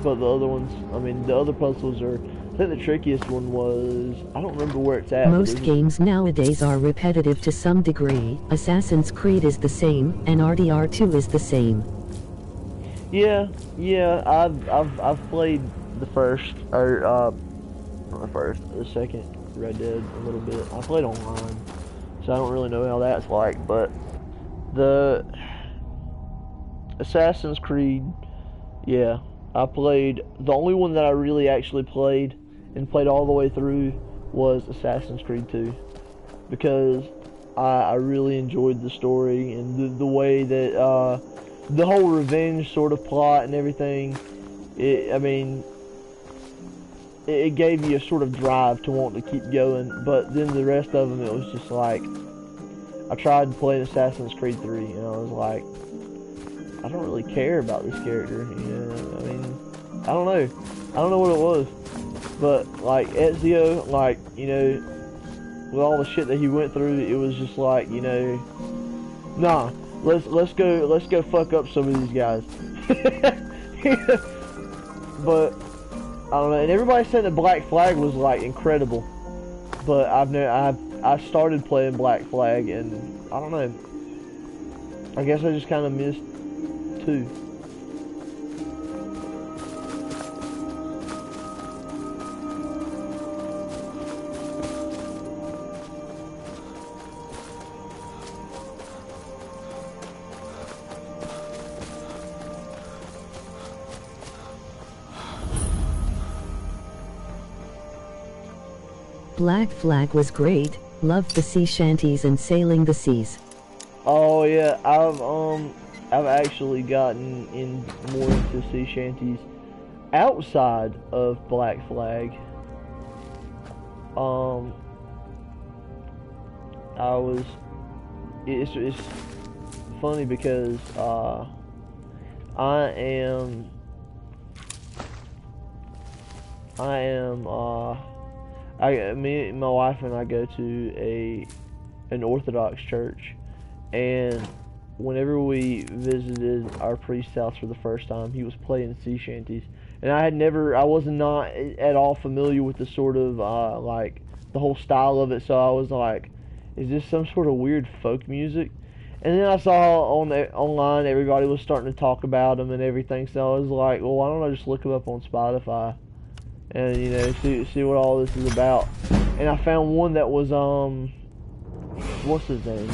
But the other ones, I mean, the other puzzles are, I think the trickiest one was, I don't remember where it's at. Most games nowadays are repetitive to some degree. Assassin's Creed is the same, and RDR2 is the same. Yeah, I've played the first, or, not the first, the second Red Dead a little bit. I played online, so I don't really know how that's like, but the Assassin's Creed, yeah, I played, the only one that I really actually played and played all the way through was Assassin's Creed 2, because I really enjoyed the story and the way that, the whole revenge sort of plot and everything. I mean, it gave you a sort of drive to want to keep going, but then the rest of them, it was just like, I tried playing Assassin's Creed 3, and I was like, I don't really care about this character, you know, I mean, I don't know what it was, but, like, Ezio, like, you know, with all the shit that he went through, it was just like, you know, nah, let's go fuck up some of these guys. But I don't know, and everybody said that Black Flag was like incredible, but I started playing Black Flag and I don't know, I guess I just kind of missed 2. Black Flag was great, loved the sea shanties and sailing the seas. Oh yeah, I've actually gotten more into sea shanties outside of Black Flag. It's funny because me, my wife and I go to an Orthodox church, and whenever we visited our priest's house for the first time, he was playing sea shanties, and I was not at all familiar with the sort of like the whole style of it, so I was like, is this some sort of weird folk music? And then I saw online everybody was starting to talk about them and everything, so I was like, well, why don't I just look them up on Spotify and, you know, see what all this is about. And I found one that was what's his name,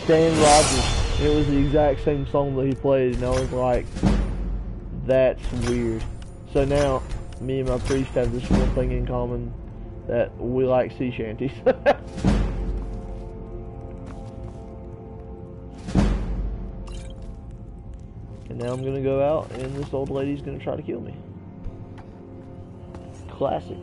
Stan Rogers, and it was the exact same song that he played, and I was like, that's weird. So now me and my priest have this one thing in common, that we like sea shanties. And now I'm gonna go out and this old lady's gonna try to kill me. Classic.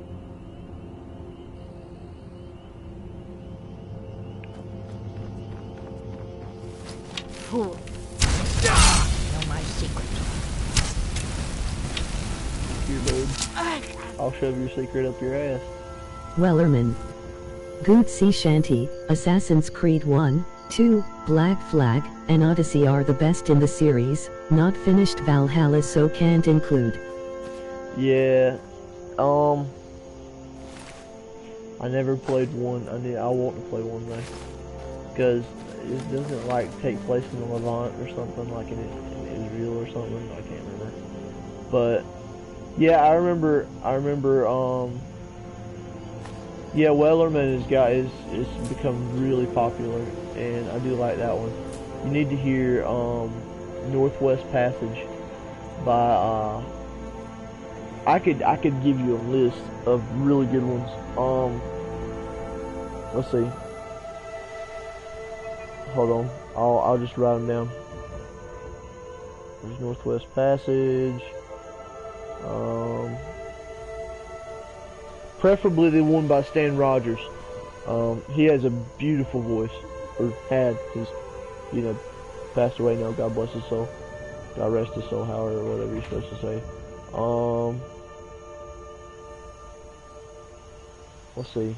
Fool. Know my secret. Here, babe. I'll shove your secret up your ass. Wellerman. Good Sea Shanty, Assassin's Creed 1, 2, Black Flag, and Odyssey are the best in the series, not finished Valhalla so can't include. Yeah, I never played one. I want to play one though, because it doesn't like take place in the Levant or something, like in Israel or something. I can't remember, but Yeah, I remember, yeah, Wellerman is become really popular, and I do like that one. You need to hear, Northwest Passage by, I could give you a list of really good ones. Let's see. Hold on, I'll just write them down. There's Northwest Passage. Preferably the one by Stan Rogers. He has a beautiful voice, or had. He's, you know, passed away now. God bless his soul. God rest his soul, however, whatever you're supposed to say. Let's see.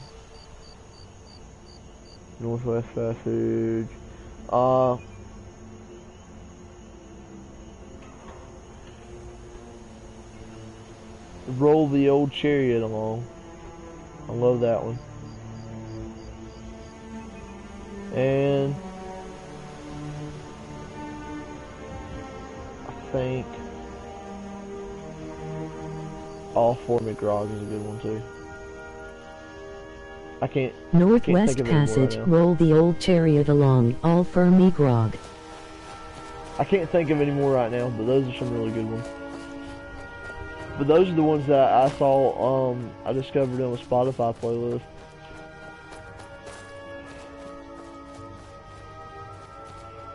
Northwest Passage. Roll the Old Chariot Along. I love that one. And I think All For Me Grog is a good one too. I can't Northwest think of it anymore Passage, right now. roll the old chariot along, all for me grog. I can't think of any more right now, but those are some really good ones. But those are the ones that I saw, I discovered on a Spotify playlist.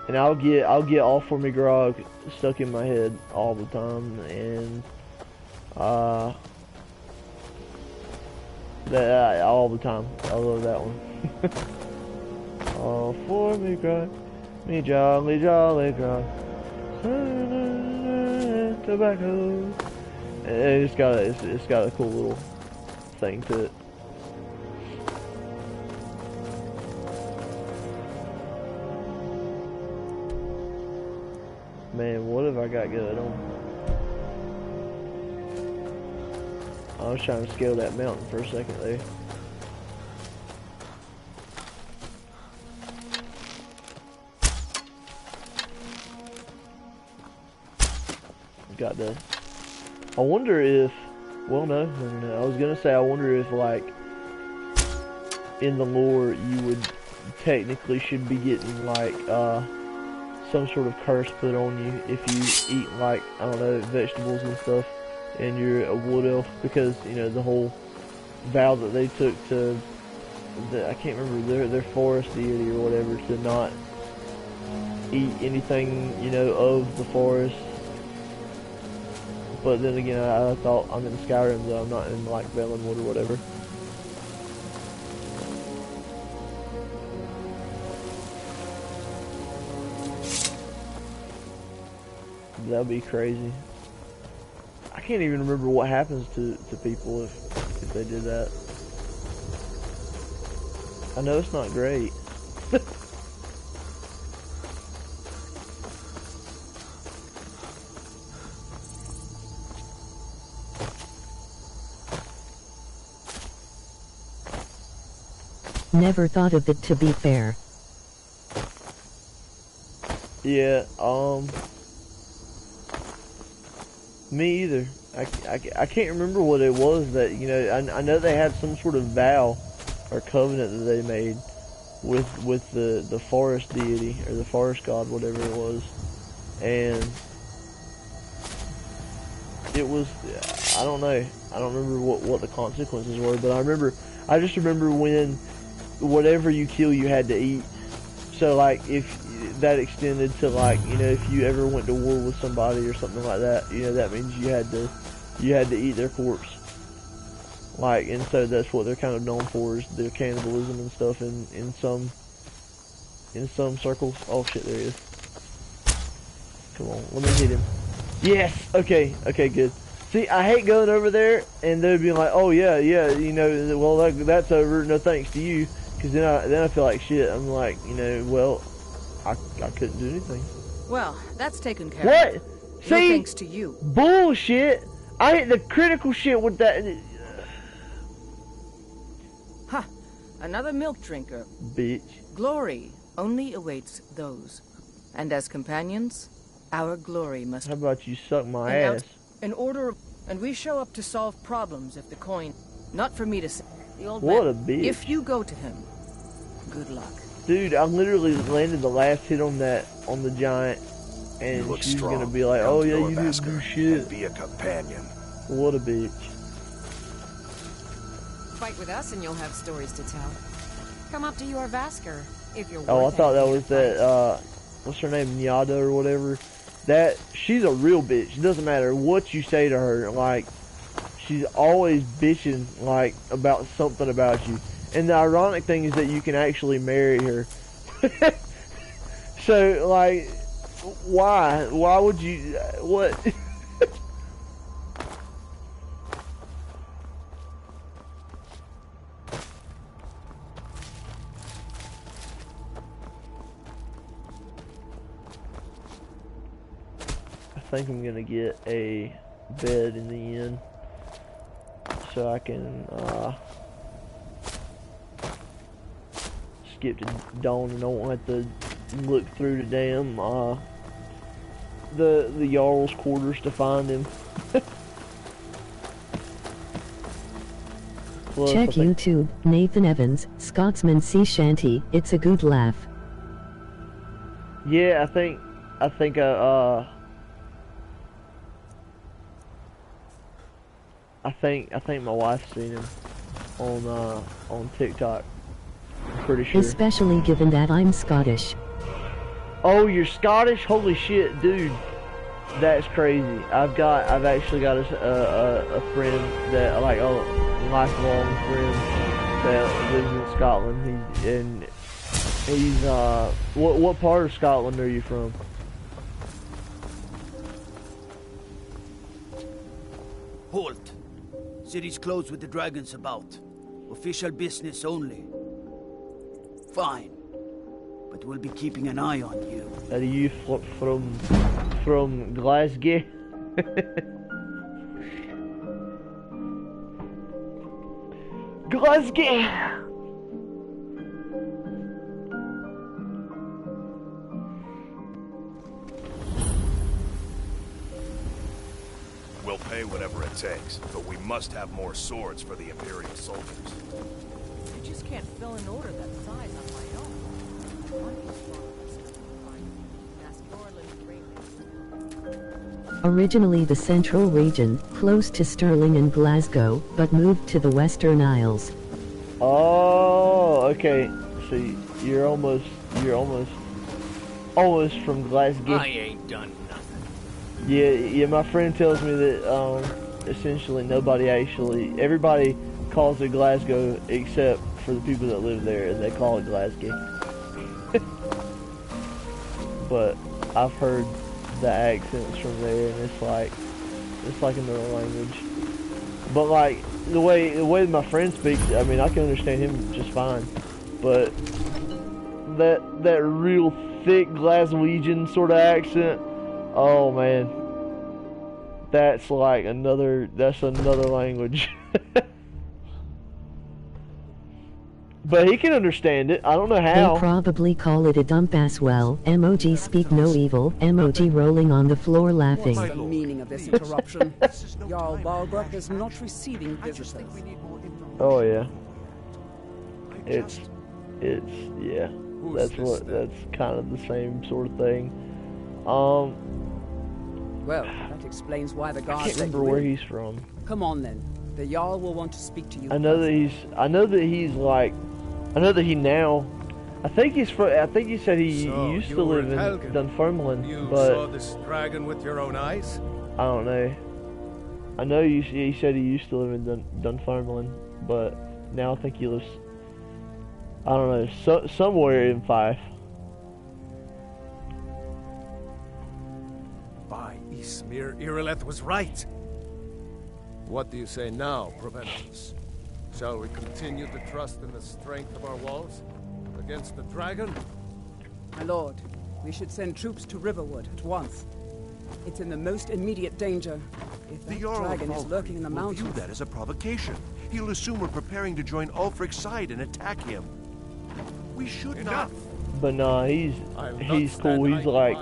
And I'll get All For Me Grog stuck in my head all the time, and that all the time. I love that one. All for me grog, me jolly jolly grog, tobacco. And it's got a cool little thing to it. Man, what have I got going on? I was trying to scale that mountain for a second there. Got the. I wonder if. Well, no. I was gonna say I wonder if, like, in the lore you would technically should be getting like some sort of curse put on you if you eat, like, I don't know, vegetables and stuff, and you're a wood elf, because, you know, the whole vow that they took to I can't remember, their forest deity or whatever, to not eat anything, you know, of the forest. But then again, I thought I'm in Skyrim, though I'm not in, like, Valenwood or whatever. That'd be crazy. I can't even remember what happens to people if they did that. I know it's not great. Never thought of it, to be fair. Yeah, me either. I can't remember what it was that, you know, I know they had some sort of vow or covenant that they made with the forest deity, or the forest god, whatever it was. And it was, I don't know. I don't remember what the consequences were, but I just remember when whatever you kill you had to eat. So, like, if that extended to, like, you know, if you ever went to war with somebody or something like that, you know, that means you had to eat their corpse. Like, and so that's what they're kind of known for, is their cannibalism and stuff in some circles. Oh shit, there he is. Come on, let me hit him. Yes! Okay, good. See, I hate going over there and they'd be like, oh yeah, you know, well, that's over, no thanks to you. Because then I feel like shit. I'm like, you know, well, I couldn't do anything. Well, that's taken care of. What? No See? thanks to you. Bullshit! I hit the critical shit with that. Ha! Another milk drinker. Bitch. Glory only awaits those. And as companions, our glory must... How about you suck my ass? In order of... And we show up to solve problems if the coin... Not for me to say. The old What man, a bitch. if you go to him, good luck. Dude, I literally landed the last hit on the giant, and she's gonna be like, "Oh yeah, you didn't do shit." Be a companion. What a bitch. Fight with us and you'll have stories to tell. Come up to your Vasker if you're Oh, I worth thought that anything was to fight. that, what's her name, Nyada or whatever. She's a real bitch. It doesn't matter what you say to her, like, she's always bitching, like, about something about you. And the ironic thing is that you can actually marry her. So, like, why? Why would you, what? I think I'm gonna get a bed in the inn so I can skip to dawn and don't have to look through the damn the Jarl's quarters to find him. Plus, Check YouTube, Nathan Evans, Scotsman Sea Shanty, it's a good laugh. Yeah, I think my wife's seen him on TikTok. I'm pretty sure. Especially given that I'm Scottish. Oh, you're Scottish? Holy shit, dude. That's crazy. I've actually got a friend that, like, a lifelong friend that lives in Scotland. He's what part of Scotland are you from? Halt. City's closed with the dragons about. Official business only. Fine. But we'll be keeping an eye on you. Are you from Glasgow? Glasgow! We'll pay whatever it takes, but we must have more swords for the Imperial soldiers. I just can't fill an order that size on my own. Originally the central region, close to Stirling and Glasgow, but moved to the Western Isles. Oh, okay. See, you're almost from Glasgow. I ain't done nothing. Yeah, my friend tells me that essentially everybody calls it Glasgow except for the people that live there, and they call it Glasgow. But I've heard the accents from there, and it's like another language. But like the way my friend speaks, I mean, I can understand him just fine. But that real thick Glaswegian sort of accent, oh man, that's another language. But he can understand it. I don't know how. They probably call it a dump as well. Emoji speak no evil. Emoji rolling on the floor laughing. What's the meaning of this interruption? Jarl Balgruck is not receiving visitors. Oh yeah. It's yeah. That's kind of the same sort of thing. Well, that explains why the guards. I can't remember where he's from. Come on then. The Jarl will want to speak to you. I know that he said he used to live in Dunfermline, but saw this dragon with your own eyes? I don't know. I know he said he used to live in Dunfermline, but now I think he lives, I don't know, somewhere in Fife. By Ismir, Irileth was right. What do you say now, Proventus? Shall we continue to trust in the strength of our walls against the dragon? My lord, we should send troops to Riverwood at once. It's in the most immediate danger. If that dragon is lurking in the mountains... View that as a provocation. He'll assume we're preparing to join Ulfric's side and attack him. We should not... But nah, he's cool. He's like,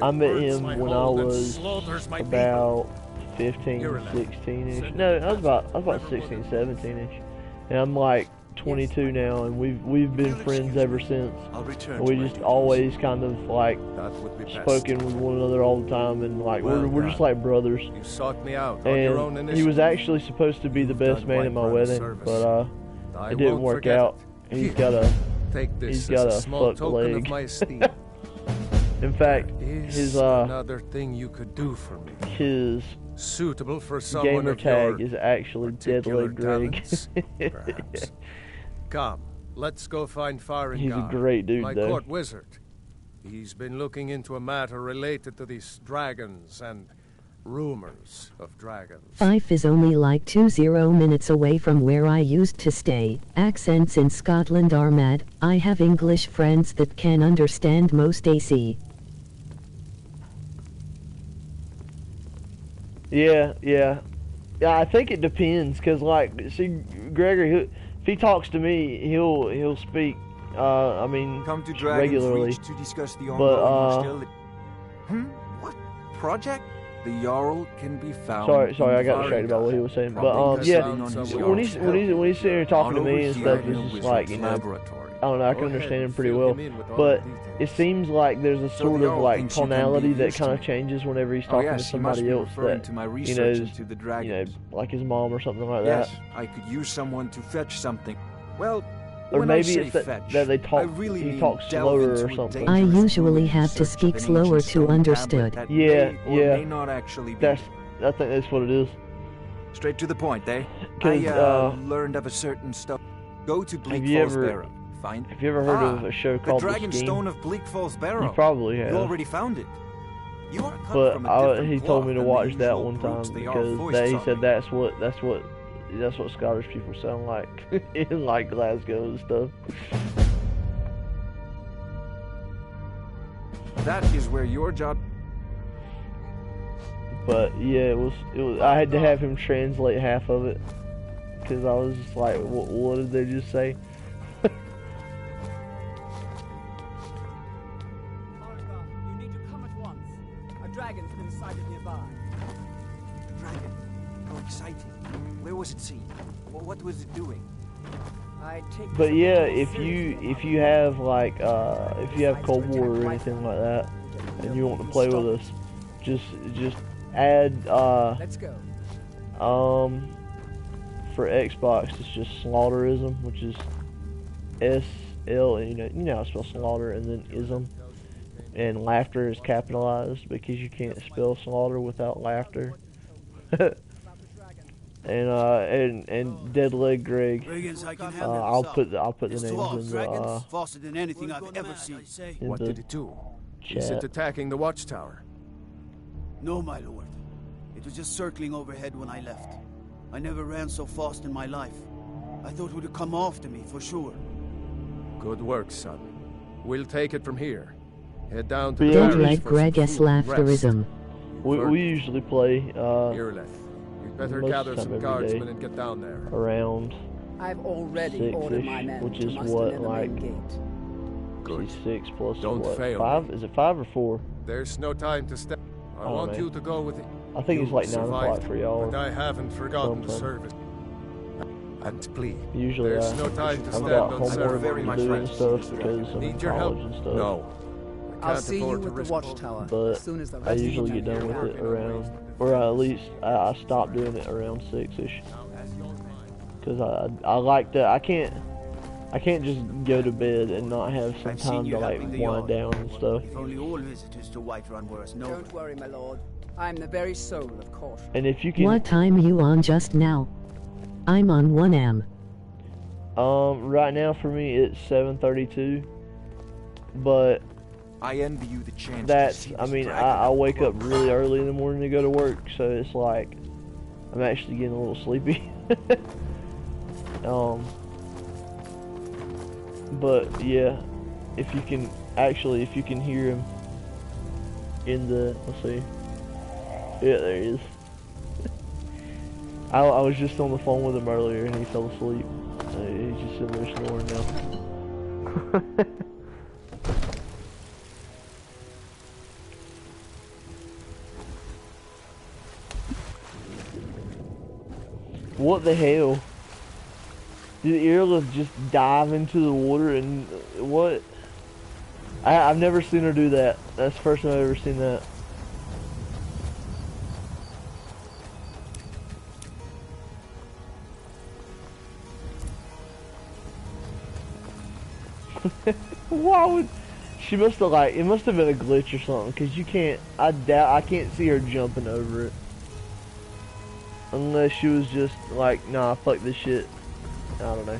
I met him when I was about 15, 16-ish. No, I was about 16, 17-ish. And I'm like 22 now, and we've been friends ever since. And we just always kind of like spoken with one another all the time, and like we're just like brothers. You sought me out on your own And initiative. he was actually supposed to be the best man at my wedding, but it didn't work out. He's got a small fucked token leg. of my esteem. In fact, Is another thing you could do for me. His suitable for someone gamer of your tag is actually Deadleg Greg. talents, perhaps. Come, let's go find Firing He's a God, great dude, my though. court wizard. He's been looking into a matter related to these dragons and rumors of dragons. Fife is only like 20 minutes away from where I used to stay. Accents in Scotland are mad. I have English friends that can understand most AC. Yeah, I think it depends, cause like, see, Gregory, if he talks to me, he'll speak. I mean, Come to regularly. Reach to discuss the But ongoing What project? The Jarl can be found. Sorry, I got distracted about what he was saying. But yeah, when he's sitting here talking to me and stuff, it's just like, you know, I don't know, I can understand him pretty well. But it seems like there's a sort of like tonality that kind of changes whenever he's talking to somebody else that you know, like his mom or something like that. Yes, I could use someone to fetch something. Well, Or when maybe I say it's that, fetch, that they I talk. really He mean talks delve slower into or a something. I dangerous usually ruin have to search of speak an slower ancient to stone understood. tablet that Yeah, may or yeah. may not actually be. I think that's what it is. Straight to the point, eh? 'Cause, I learned of a certain stuff. Go to Bleak Falls Barrow. Find. Have you ever heard of a show called The Dragon Scheme? Stone of Bleak Falls Barrow? You probably have. You already found it. You are cut But from a different he told me to cloth watch than the that usual one time brutes they are because voiced he on. said that's what Scottish people sound like in like Glasgow and stuff. That is where your job. But yeah, it was. I had to have him translate half of it because I was just like, what did they just say? You need to come at once. A dragon's been sighted nearby. Dragon. How exciting. Where was it seen? What was it doing? But yeah, if you have like if you have Cold War or anything like that, and you want to play with us, just add Let's go. For Xbox it's just Slaughterism, which is SL, you know how to spell slaughter, and then ism, and laughter is capitalized because you can't spell slaughter without laughter. And Deadleg Greg. I'll put the names in the faster than anything I've ever seen. What did it do? Is it attacking the watchtower? No, my lord. It was just circling overhead when I left. I never ran so fast in my life. I thought it would have come after me for sure. Good work, son. We'll take it from here. Head down to the Deadleg Greg's Laughterism. We usually play better most gather of the some time guardsmen every and get down there. Around I've already 6-ish, ordered my men which to is muster what, near the like, main gate. Good. 6 plus Don't what, fail 5? me. Is it 5 or 4? There's no time to step. I want know. you to go with it. I think it's like 9 o'clock for y'all. But I haven't forgotten the Something. service. And please, Usually there's no time to I've stand got on homework ceremony. to do and stuff because I'm in Need your help? college and stuff. No. I I'll can't see you afford to at the risk watchtower But as soon as the I rest usually of get the done men with are it around, or at least I stop doing it around 6-ish. Because I like to, I can't just go to bed and not have some time to like wind down and stuff. If only all visitors to Whiterun were as noble. Don't worry, my lord. I'm the very soul of caution. And if you can, What time you on just now? I'm on 1am. Right now for me it's 7:32, but I envy you the chance. that's, I mean, I wake up really early in the morning to go to work, so it's like I'm actually getting a little sleepy. But yeah, if you can hear him in the, let's see, yeah, there he is. I was just on the phone with him earlier and he fell asleep. He's just sitting there snoring now. What the hell? Did Irilith just dive into the water and what? I've never seen her do that. That's the first time I've ever seen that. Why would she must have like it must have been a glitch or something because you can't I can't see her jumping over it unless she was just like nah fuck this shit. I don't know.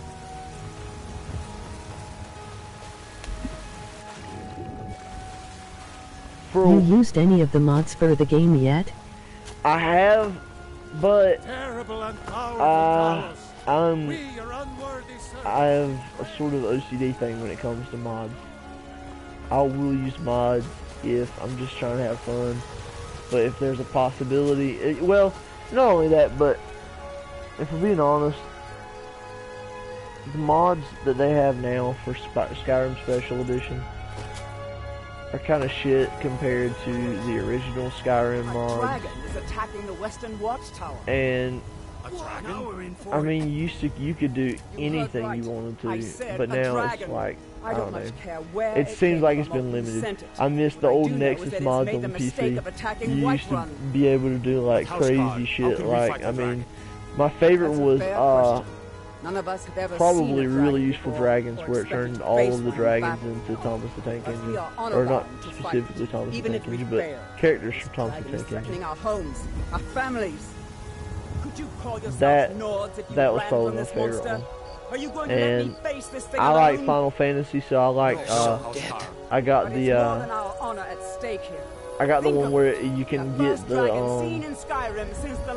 You used any of the mods for the game yet? I have, but terrible and powerful I have a sort of OCD thing when it comes to mods. I will use mods if I'm just trying to have fun, but if there's a possibility, well, not only that, but if we're being honest, the mods that they have now for Skyrim Special Edition are kind of shit compared to the original Skyrim mods. A dragon is attacking the western watchtower. And a dragon? I mean, you could do anything you wanted to, but now it's like I don't know. It seems like it's been limited. I miss the old Nexus mods on the PC. You used to be able to do like crazy shit. Like I mean, my favorite was probably really useful dragons, where it turned all of the dragons into Thomas the Tank Engine, or not specifically Thomas the Tank Engine, but characters from Thomas the Tank Engine. Our homes, our families. Could you call That was ran probably from my this favorite monster? one. Are you going to And let me face this thing I like alone? Final Fantasy, so I like I got the More than our honor at stake here. I got the one where you can get the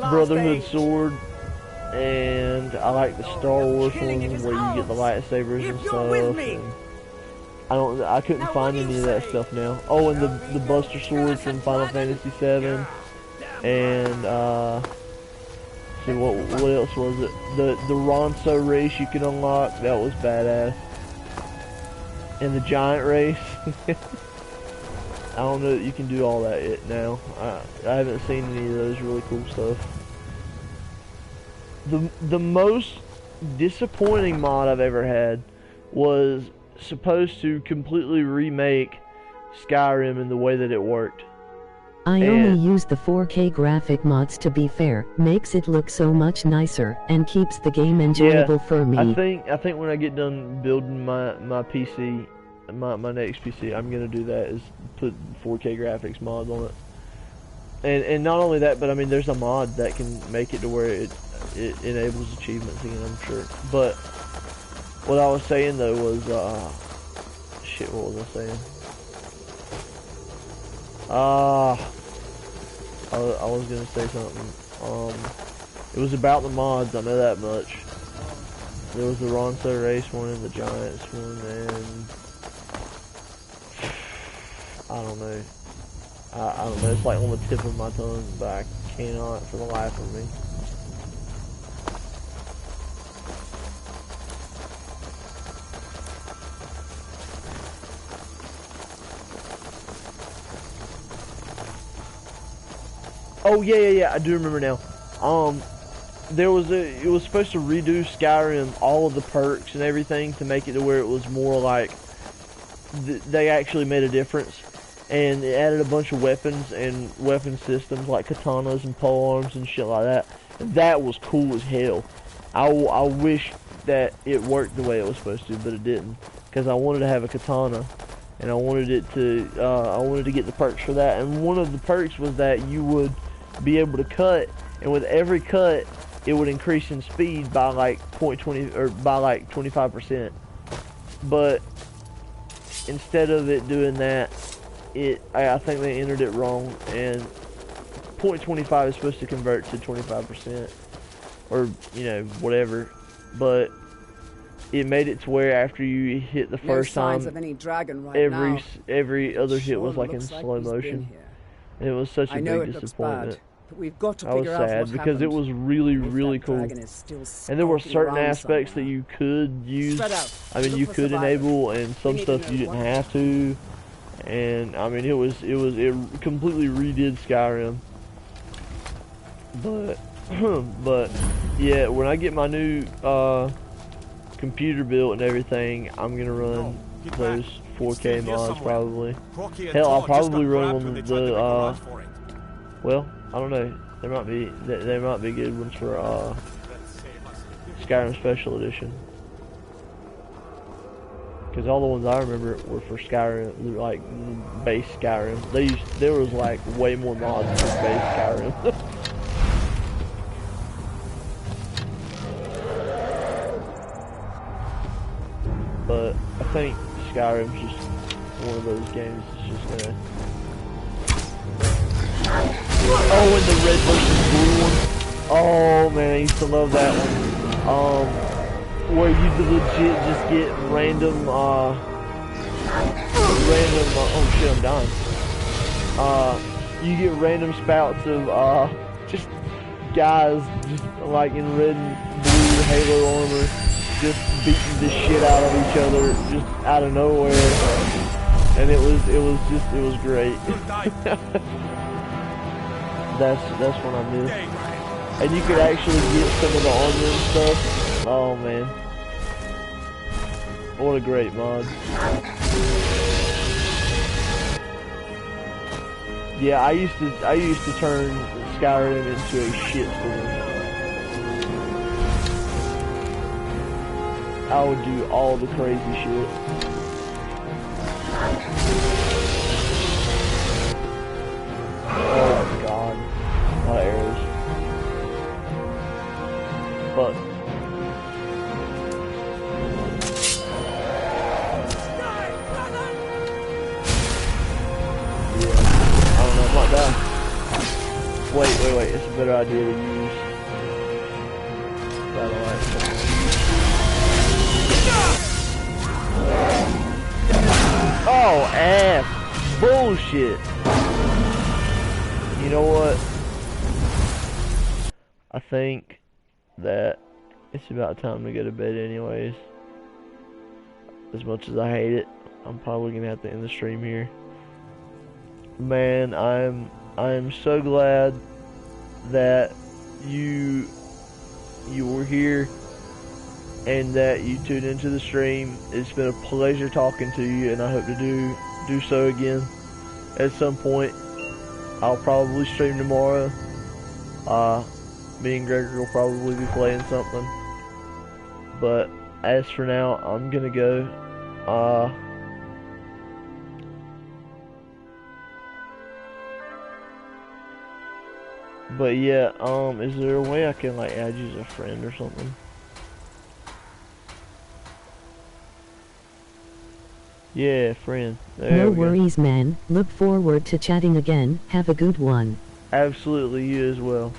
Brotherhood sword, and I like the Star Wars one where you get the lightsabers and stuff. And I couldn't find any of that stuff now. Oh, and the Buster Sword from Final Fantasy VII, and see what else was it? The Ronso race you can unlock, that was badass. And the giant race. I don't know that you can do all that now. I haven't seen any of those really cool stuff. The most disappointing mod I've ever had was supposed to completely remake Skyrim in the way that it worked. I only use the 4K graphic mods, to be fair. Makes it look so much nicer and keeps the game enjoyable for me. I think when I get done building my PC, my next PC, I'm gonna do that, is put 4K graphics mods on it. And not only that, but I mean there's a mod that can make it to where it enables achievements again, I'm sure. But what I was saying though was shit, what was I saying? I was gonna say something. It was about the mods, I know that much. There was the Ronso race one and the Giants one, and I don't know. I don't know, it's like on the tip of my tongue, but I cannot for the life of me. Oh yeah, I do remember now. It was supposed to redo Skyrim, all of the perks and everything, to make it to where it was more like they actually made a difference, and it added a bunch of weapons and weapon systems like katanas and polearms and shit like that. That was cool as hell. I wish that it worked the way it was supposed to, but it didn't, because I wanted to have a katana. And I wanted it to, I wanted to get the perks for that. And one of the perks was that you would be able to cut, and with every cut, it would increase in speed by like 0.20 or by like 25%. But instead of it doing that, I think they entered it wrong, and 0.25 is supposed to convert to 25%, or you know whatever. But it made it to where after you hit the first time, of any dragon right every other hit was like in slow motion. And it was such a big disappointment. Bad, but we've got to I was figure out sad what because happened. it was really cool. And there were certain aspects that you could use. I mean, you could enable, and some stuff you didn't have to. And I mean, it completely redid Skyrim. But But yeah, when I get my new computer built and everything, I'm gonna run those 4K mods probably. Hell, I'll probably run one of the well, I don't know. There might be good ones for Skyrim Special Edition. Because all the ones I remember were for Skyrim, like base Skyrim. There was like way more mods for base Skyrim. But I think Skyrim's just one of those games that's just gonna. Oh, and the red versus blue one. Oh man, I used to love that one. Where you legit just get random, oh shit, I'm dying. You get random spouts of, just guys just like in red and blue Halo armor, just beating the shit out of each other, just out of nowhere. And it was great. That's what I miss. And you could actually get some of the armor and stuff. Oh man. What a great mod. Yeah, I used to turn Skyrim into a shitstorm. I would do all the crazy shit. Oh god. A lot of arrows. But wait, it's a better idea to use satellite. Oh, ass. Bullshit. You know what? I think that it's about time to go to bed anyways. As much as I hate it, I'm probably gonna have to end the stream here. Man, I am so glad that you were here and that you tuned into the stream. It's been a pleasure talking to you, and I hope to do so again at some point. I'll probably stream tomorrow. Me and Gregor will probably be playing something. But as for now, I'm gonna go. But yeah, is there a way I can like add you as a friend or something? Yeah, friend. No worries, man. Look forward to chatting again. Have a good one. Absolutely, you as well.